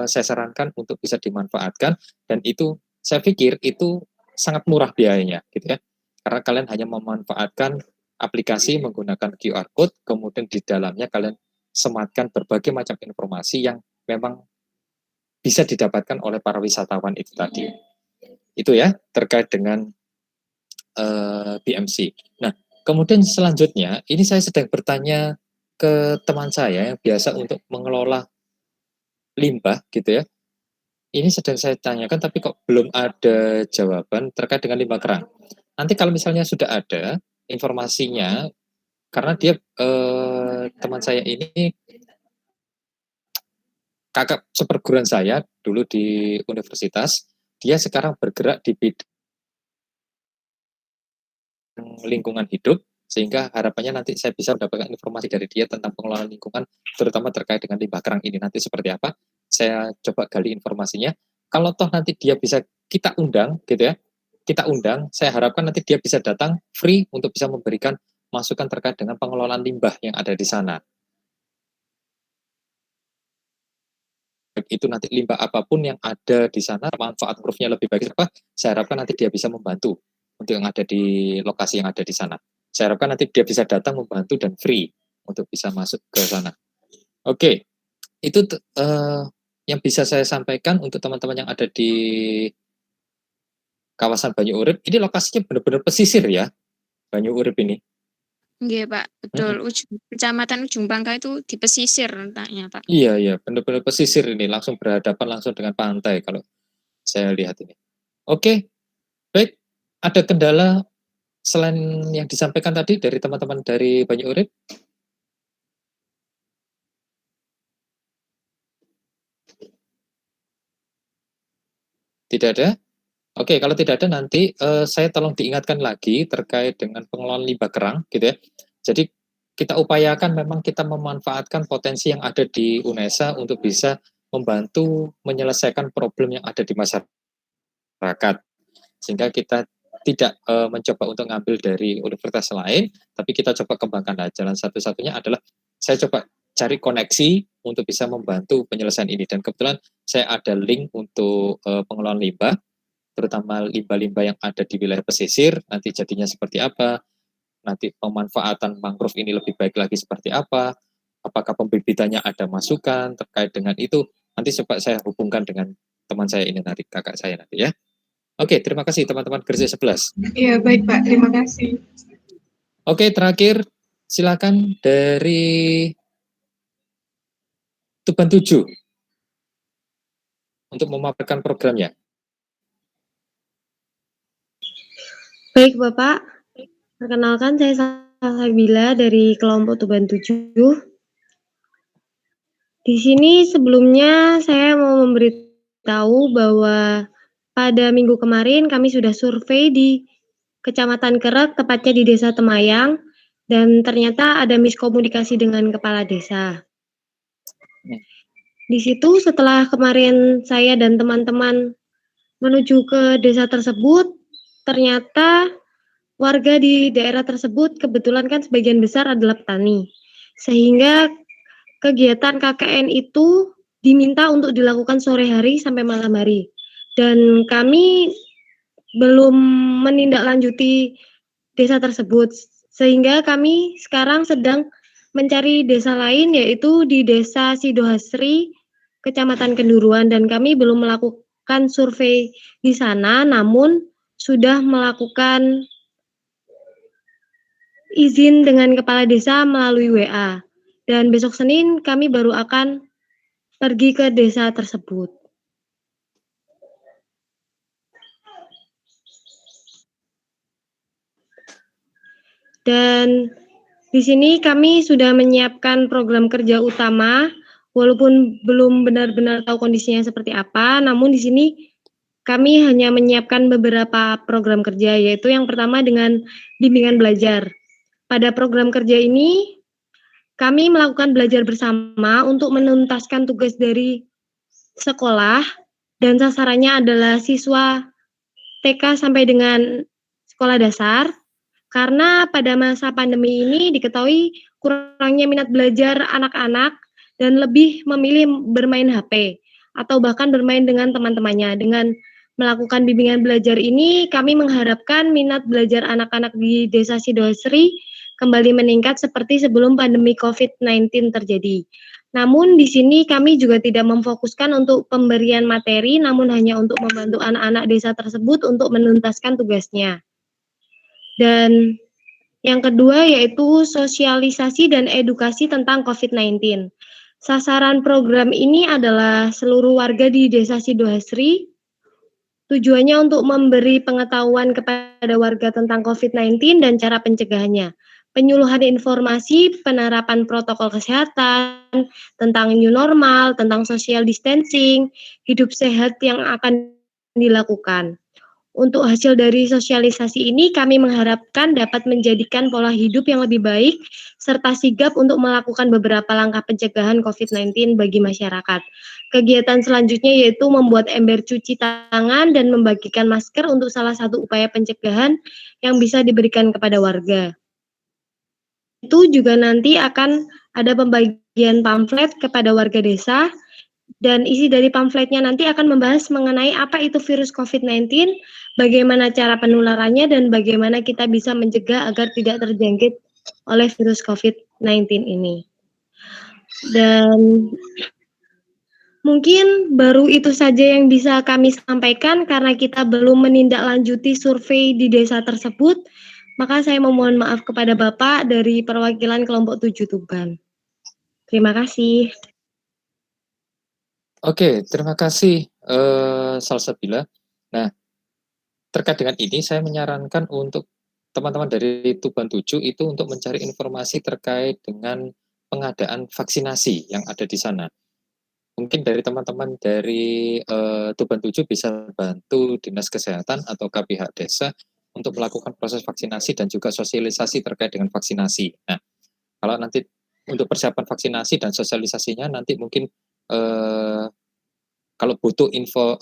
saya sarankan untuk bisa dimanfaatkan, dan itu saya pikir itu sangat murah biayanya gitu ya. Karena kalian hanya memanfaatkan aplikasi menggunakan QR code, kemudian di dalamnya kalian sematkan berbagai macam informasi yang memang bisa didapatkan oleh para wisatawan itu tadi. Itu ya terkait dengan BMC. Nah, kemudian selanjutnya ini saya sedang bertanya ke teman saya yang biasa untuk mengelola limbah gitu ya. Ini sedang saya tanyakan tapi kok belum ada jawaban terkait dengan limbah kerang. Nanti kalau misalnya sudah ada informasinya, karena dia teman saya ini kakak seperguruan saya dulu di universitas, dia sekarang bergerak di bidang lingkungan hidup, sehingga harapannya nanti saya bisa mendapatkan informasi dari dia tentang pengelolaan lingkungan, terutama terkait dengan limbah kerang ini nanti seperti apa. Saya coba gali informasinya. Kalau toh nanti dia bisa kita undang, gitu ya, kita undang, saya harapkan nanti dia bisa datang free untuk bisa memberikan masukan terkait dengan pengelolaan limbah yang ada di sana. Itu nanti limbah apapun yang ada di sana, manfaat mangrove-nya lebih baik apa, saya harapkan nanti dia bisa membantu untuk yang ada di lokasi yang ada di sana. Saya harapkan nanti dia bisa datang membantu dan free untuk bisa masuk ke sana. Oke, itu yang bisa saya sampaikan untuk teman-teman yang ada di kawasan Banyu Urip. Ini lokasinya benar-benar pesisir ya, Banyu Urip ini. Iya Pak, betul. Kecamatan Ujung Pangkah itu di pesisir letaknya Pak. Iya, benar-benar pesisir ini, langsung berhadapan langsung dengan pantai kalau saya lihat ini. Oke, baik. Ada kendala selain yang disampaikan tadi dari teman-teman dari Banyu Urip? Tidak ada? Oke, kalau tidak ada nanti saya tolong diingatkan lagi terkait dengan pengelolaan limbah kerang, gitu ya. Jadi kita upayakan memang kita memanfaatkan potensi yang ada di UNESA untuk bisa membantu menyelesaikan problem yang ada di masyarakat. Sehingga kita tidak mencoba untuk ngambil dari universitas lain, tapi kita coba kembangkan. Jalan satu-satunya adalah saya coba cari koneksi untuk bisa membantu penyelesaian ini. Dan kebetulan saya ada link untuk pengelolaan limbah, terutama limbah-limbah yang ada di wilayah pesisir, nanti jadinya seperti apa, nanti pemanfaatan mangrove ini lebih baik lagi seperti apa, apakah pembibitannya ada masukan terkait dengan itu, nanti coba saya hubungkan dengan teman saya ini nanti, kakak saya nanti ya. Oke, terima kasih teman-teman Gresik 11. Iya, baik Pak, terima kasih. Oke, terakhir silakan dari Tuban 7 untuk memaparkan programnya. Baik Bapak, perkenalkan saya Salsabila dari kelompok Tuban 7. Di sini sebelumnya saya mau memberitahu bahwa pada minggu kemarin kami sudah survei di Kecamatan Kerek, tepatnya di Desa Temayang, dan ternyata ada miskomunikasi dengan kepala desa. Di situ setelah kemarin saya dan teman-teman menuju ke desa tersebut, ternyata warga di daerah tersebut kebetulan kan sebagian besar adalah petani. Sehingga kegiatan KKN itu diminta untuk dilakukan sore hari sampai malam hari. Dan kami belum menindaklanjuti desa tersebut, sehingga kami sekarang sedang mencari desa lain, yaitu di Desa Sidohasri, Kecamatan Kenduruan, dan kami belum melakukan survei di sana, namun sudah melakukan izin dengan kepala desa melalui WA. Dan besok Senin kami baru akan pergi ke desa tersebut. Dan di sini kami sudah menyiapkan program kerja utama, walaupun belum benar-benar tahu kondisinya seperti apa, namun di sini kami hanya menyiapkan beberapa program kerja, yaitu yang pertama dengan bimbingan belajar. Pada program kerja ini, kami melakukan belajar bersama untuk menuntaskan tugas dari sekolah, dan sasarannya adalah siswa TK sampai dengan sekolah dasar. Karena pada masa pandemi ini diketahui kurangnya minat belajar anak-anak dan lebih memilih bermain HP atau bahkan bermain dengan teman-temannya. Dengan melakukan bimbingan belajar ini, kami mengharapkan minat belajar anak-anak di Desa Sidoasri kembali meningkat seperti sebelum pandemi COVID-19 terjadi. Namun di sini kami juga tidak memfokuskan untuk pemberian materi, namun hanya untuk membantu anak-anak desa tersebut untuk menuntaskan tugasnya. Dan yang kedua yaitu sosialisasi dan edukasi tentang COVID-19. Sasaran program ini adalah seluruh warga di Desa Sidoasri. Tujuannya untuk memberi pengetahuan kepada warga tentang COVID-19 dan cara pencegahannya. Penyuluhan informasi, penerapan protokol kesehatan, tentang new normal, tentang social distancing, hidup sehat yang akan dilakukan. Untuk hasil dari sosialisasi ini, kami mengharapkan dapat menjadikan pola hidup yang lebih baik, serta sigap untuk melakukan beberapa langkah pencegahan COVID-19 bagi masyarakat. Kegiatan selanjutnya yaitu membuat ember cuci tangan dan membagikan masker untuk salah satu upaya pencegahan yang bisa diberikan kepada warga. Itu juga nanti akan ada pembagian pamflet kepada warga desa, dan isi dari pamfletnya nanti akan membahas mengenai apa itu virus COVID-19, bagaimana cara penularannya, dan bagaimana kita bisa mencegah agar tidak terjangkit oleh virus COVID-19 ini. Dan mungkin baru itu saja yang bisa kami sampaikan karena kita belum menindaklanjuti survei di desa tersebut, maka saya memohon maaf kepada Bapak dari perwakilan kelompok 7 Tuban. Terima kasih. Oke, terima kasih Salsabila. Nah, terkait dengan ini saya menyarankan untuk teman-teman dari Tuban 7 itu untuk mencari informasi terkait dengan pengadaan vaksinasi yang ada di sana. Mungkin dari teman-teman dari Tuban 7 bisa bantu Dinas Kesehatan atau pihak desa untuk melakukan proses vaksinasi dan juga sosialisasi terkait dengan vaksinasi. Nah, kalau nanti untuk persiapan vaksinasi dan sosialisasinya nanti mungkin kalau butuh info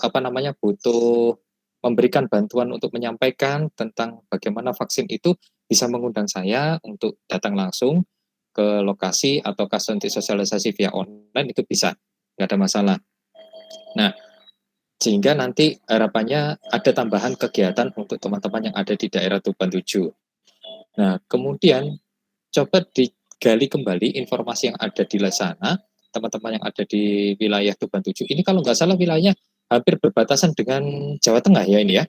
butuh memberikan bantuan untuk menyampaikan tentang bagaimana vaksin itu, bisa mengundang saya untuk datang langsung ke lokasi atau nanti sosialisasi via online itu bisa, nggak ada masalah. Nah, sehingga nanti harapannya ada tambahan kegiatan untuk teman-teman yang ada di daerah Tuban 7. Nah, kemudian coba digali kembali informasi yang ada di sana, teman-teman yang ada di wilayah Tuban 7. Ini kalau nggak salah wilayahnya hampir berbatasan dengan Jawa Tengah ya ini ya?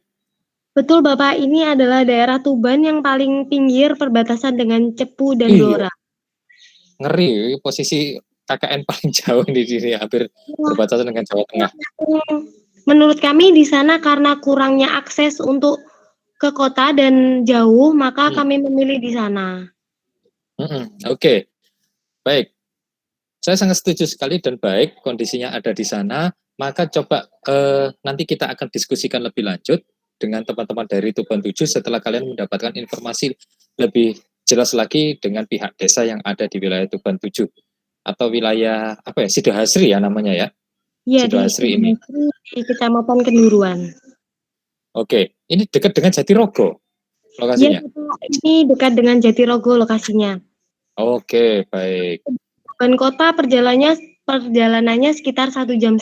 Betul Bapak, ini adalah daerah Tuban yang paling pinggir perbatasan dengan Cepu dan Blora. Ngeri, posisi KKN paling jauh di sini, hampir berbatasan dengan Jawa Tengah. Menurut kami di sana karena kurangnya akses untuk ke kota dan jauh, maka kami memilih di sana. Oke, baik. Saya sangat setuju sekali dan baik kondisinya ada di sana. Maka coba nanti kita akan diskusikan lebih lanjut dengan teman-teman dari Tuban 7 setelah kalian mendapatkan informasi lebih jelas lagi dengan pihak desa yang ada di wilayah Tuban 7 atau wilayah Sidoasri ya namanya ya? Iya, Sidoasri ini. Di Kecamatan Kenduruan. Oke, ini dekat dengan Jatirogo lokasinya? Iya, ini dekat dengan Jatirogo lokasinya. Oke, baik. Dan kota perjalanannya sekitar 1,5 jam.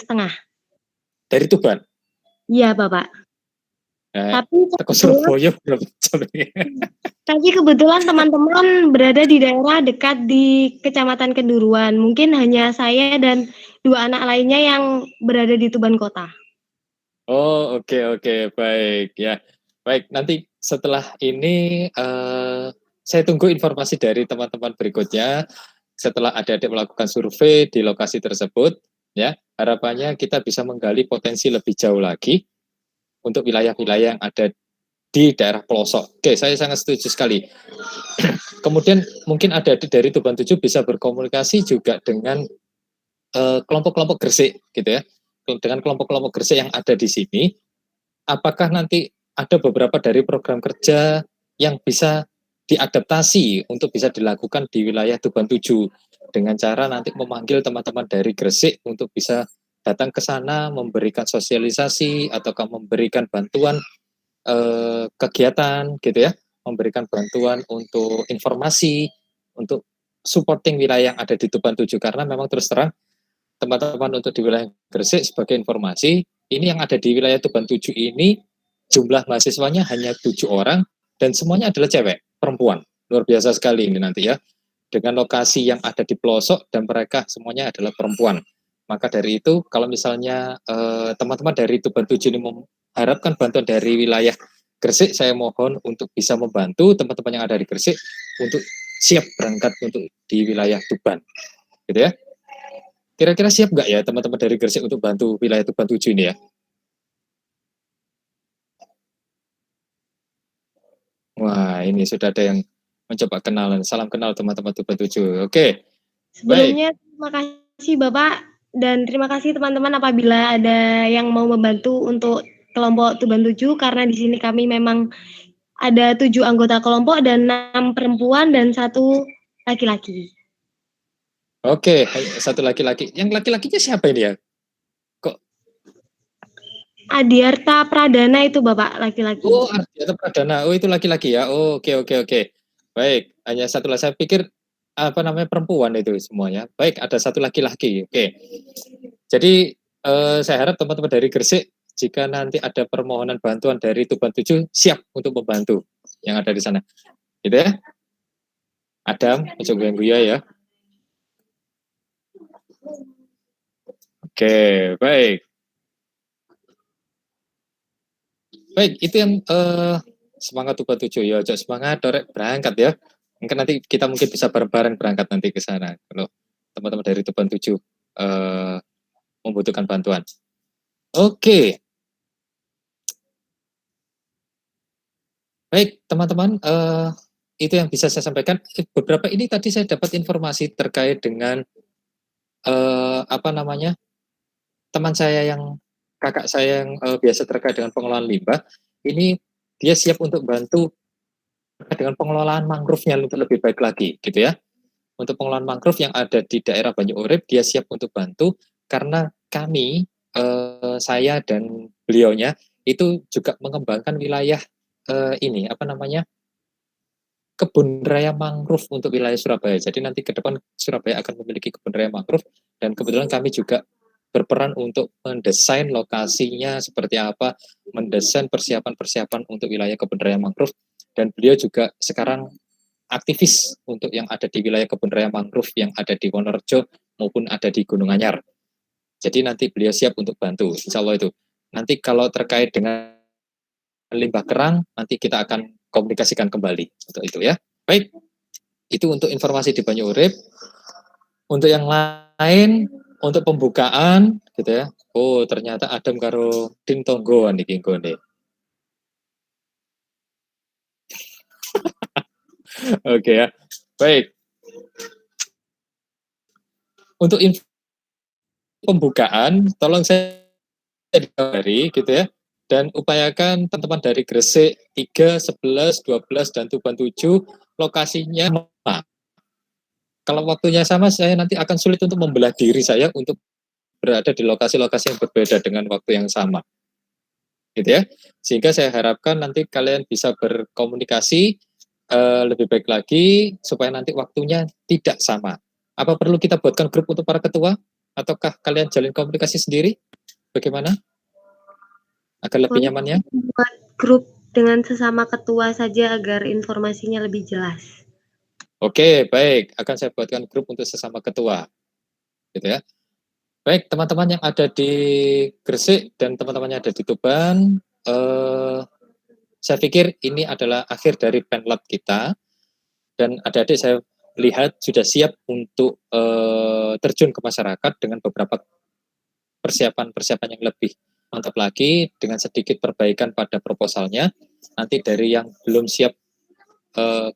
Dari Tuban? Iya, Bapak. Tapi kebetulan teman-teman berada di daerah dekat di Kecamatan Kenduruan. Mungkin hanya saya dan 2 anak lainnya yang berada di Tuban Kota. Oh, oke, baik ya. Baik, nanti setelah ini saya tunggu informasi dari teman-teman berikutnya setelah adik-adik melakukan survei di lokasi tersebut ya. Harapannya kita bisa menggali potensi lebih jauh lagi untuk wilayah-wilayah yang ada di daerah pelosok. Oke, saya sangat setuju sekali. Kemudian mungkin adik-adik dari Tuban 7 bisa berkomunikasi juga dengan kelompok-kelompok Gresik gitu ya. Dengan kelompok-kelompok Gresik yang ada di sini, apakah nanti ada beberapa dari program kerja yang bisa diadaptasi untuk bisa dilakukan di wilayah Tuban 7 dengan cara nanti memanggil teman-teman dari Gresik untuk bisa datang ke sana memberikan sosialisasi ataukah memberikan bantuan kegiatan gitu ya, memberikan bantuan untuk informasi, untuk supporting wilayah yang ada di Tuban 7 karena memang terus terang teman-teman untuk di wilayah Gresik sebagai informasi ini yang ada di wilayah Tuban 7 ini jumlah mahasiswanya hanya 7 orang dan semuanya adalah cewek, perempuan. Luar biasa sekali ini nanti ya. Dengan lokasi yang ada di pelosok dan mereka semuanya adalah perempuan. Maka dari itu kalau misalnya teman-teman dari Tuban 7 ini mengharapkan bantuan dari wilayah Gresik, saya mohon untuk bisa membantu teman-teman yang ada di Gresik untuk siap berangkat untuk di wilayah Tuban. Gitu ya. Kira-kira siap nggak ya teman-teman dari Gresik untuk bantu wilayah Tuban 7 ini ya? Wah, ini sudah ada yang mencoba kenalan. Salam kenal teman-teman Tuban 7. Oke. Sebelumnya terima kasih Bapak dan terima kasih teman-teman apabila ada yang mau membantu untuk kelompok Tuban 7 karena di sini kami memang ada 7 anggota kelompok dan 6 perempuan dan 1 laki-laki. Oke, satu laki-laki. Yang laki-lakinya siapa ini ya? Kok Adiarta Pradana itu Bapak laki-laki. Oh, Adiarta Pradana. Oh, itu laki-laki ya. Oh, oke. Baik, hanya satu lagi. Saya pikir apa namanya perempuan itu semuanya. Baik, ada satu laki-laki. Oke. Jadi saya harap teman-teman dari Gresik jika nanti ada permohonan bantuan dari Tuban 7 siap untuk membantu yang ada di sana. Gitu ya. Adam, ojo ganggu ya. Oke, baik. Baik, itu yang semangat Tuban 7 ya, ojo semangat dorek berangkat ya. Mungkin nanti kita mungkin bisa bareng-bareng berangkat nanti ke sana kalau teman-teman dari Tuban 7 membutuhkan bantuan. Oke. Baik, teman-teman, itu yang bisa saya sampaikan. Beberapa ini tadi saya dapat informasi terkait dengan teman saya yang kakak saya yang biasa terkait dengan pengelolaan limbah. Ini dia siap untuk bantu dengan pengelolaan mangrove-nya untuk lebih baik lagi, gitu ya. Untuk pengelolaan mangrove yang ada di daerah Banyu Urip, dia siap untuk bantu karena kami, saya dan beliaunya itu juga mengembangkan wilayah kebun raya mangrove untuk wilayah Surabaya. Jadi nanti ke depan Surabaya akan memiliki kebun raya mangrove dan kebetulan kami juga berperan untuk mendesain lokasinya seperti apa, mendesain persiapan-persiapan untuk wilayah kebun raya mangrove dan beliau juga sekarang aktivis untuk yang ada di wilayah kebun raya mangrove yang ada di Wonorejo maupun ada di Gunung Anyar. Jadi nanti beliau siap untuk bantu, insya Allah itu. Nanti kalau terkait dengan limbah kerang, nanti kita akan komunikasikan kembali untuk itu ya. Baik, itu untuk informasi di Banyu Urip. Untuk yang lain, untuk pembukaan, gitu ya. Oh, ternyata Adam karo Tim Tonggoan iki nggone. Oke ya. Baik. Untuk pembukaan, tolong saya dikabari gitu ya. Dan upayakan teman-teman dari Gresik 3, 11, 12, dan Tuban 7 lokasinya sama. Kalau waktunya sama, saya nanti akan sulit untuk membelah diri saya untuk berada di lokasi-lokasi yang berbeda dengan waktu yang sama. Gitu ya. Sehingga saya harapkan nanti kalian bisa berkomunikasi lebih baik lagi supaya nanti waktunya tidak sama. Apa perlu kita buatkan grup untuk para ketua? Ataukah kalian jalin komunikasi sendiri? Bagaimana? Agar lebih nyamannya? Buat grup dengan sesama ketua saja agar informasinya lebih jelas. Oke, baik. Akan saya buatkan grup untuk sesama ketua. Gitu ya. Baik, teman-teman yang ada di Gresik dan teman-teman yang ada di Tuban, saya pikir ini adalah akhir dari penlab kita. Dan adik-adik saya lihat sudah siap untuk terjun ke masyarakat dengan beberapa persiapan-persiapan yang lebih mantap lagi dengan sedikit perbaikan pada proposalnya. Nanti dari yang belum siap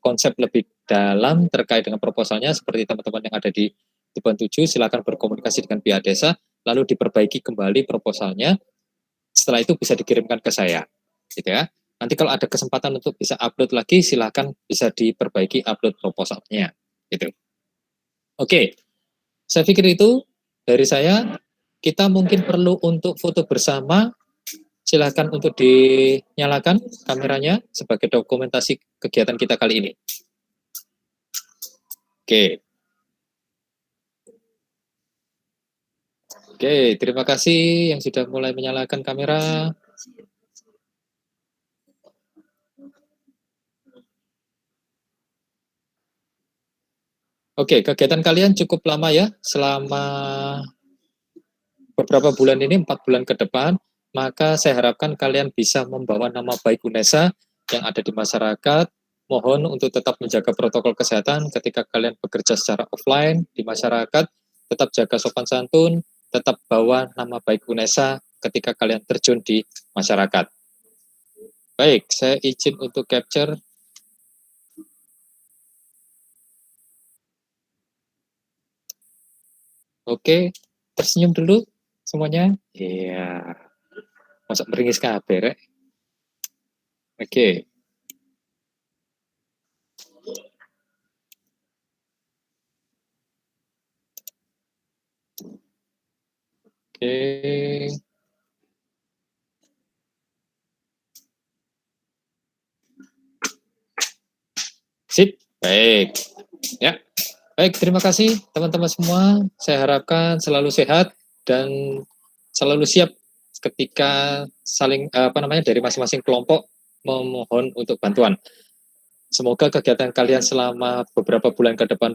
konsep lebih dalam terkait dengan proposalnya seperti teman-teman yang ada di Tuban 7 silakan berkomunikasi dengan pihak desa lalu diperbaiki kembali proposalnya. Setelah itu bisa dikirimkan ke saya, gitu ya. Nanti kalau ada kesempatan untuk bisa upload lagi silakan bisa diperbaiki upload proposalnya, gitu. Oke, saya pikir itu dari saya. Kita mungkin perlu untuk foto bersama. Silakan untuk dinyalakan kameranya sebagai dokumentasi kegiatan kita kali ini. Oke. Oke, terima kasih yang sudah mulai menyalakan kamera. Oke, kegiatan kalian cukup lama ya, selama beberapa bulan ini, 4 bulan ke depan, maka saya harapkan kalian bisa membawa nama baik UNESA yang ada di masyarakat. Mohon untuk tetap menjaga protokol kesehatan ketika kalian bekerja secara offline di masyarakat, tetap jaga sopan santun, tetap bawa nama baik UNESA ketika kalian terjun di masyarakat. Baik, saya izin untuk capture. Oke, tersenyum dulu semuanya. Iya. Masa meringis kabeh rek. Oke. Oke. Sip, baik. Ya. Baik, terima kasih teman-teman semua. Saya harapkan selalu sehat dan selalu siap ketika saling dari masing-masing kelompok memohon untuk bantuan. Semoga kegiatan kalian selama beberapa bulan ke depan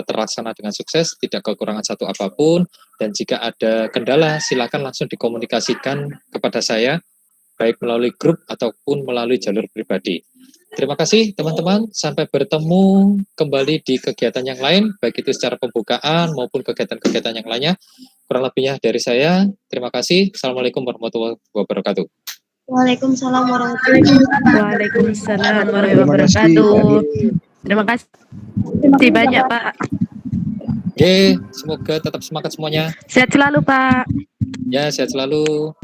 terlaksana dengan sukses, tidak kekurangan satu apapun, dan jika ada kendala silakan langsung dikomunikasikan kepada saya, baik melalui grup ataupun melalui jalur pribadi. Terima kasih teman-teman, sampai bertemu kembali di kegiatan yang lain, baik itu secara pembukaan maupun kegiatan-kegiatan yang lainnya. Kurang lebihnya dari saya, terima kasih. Assalamualaikum warahmatullahi wabarakatuh. Waalaikumsalam warahmatullahi wabarakatuh. Waalaikumsalam warahmatullahi wabarakatuh. Terima kasih banyak Pak. Oke, semoga tetap semangat semuanya. Sehat selalu Pak. Ya, sehat selalu.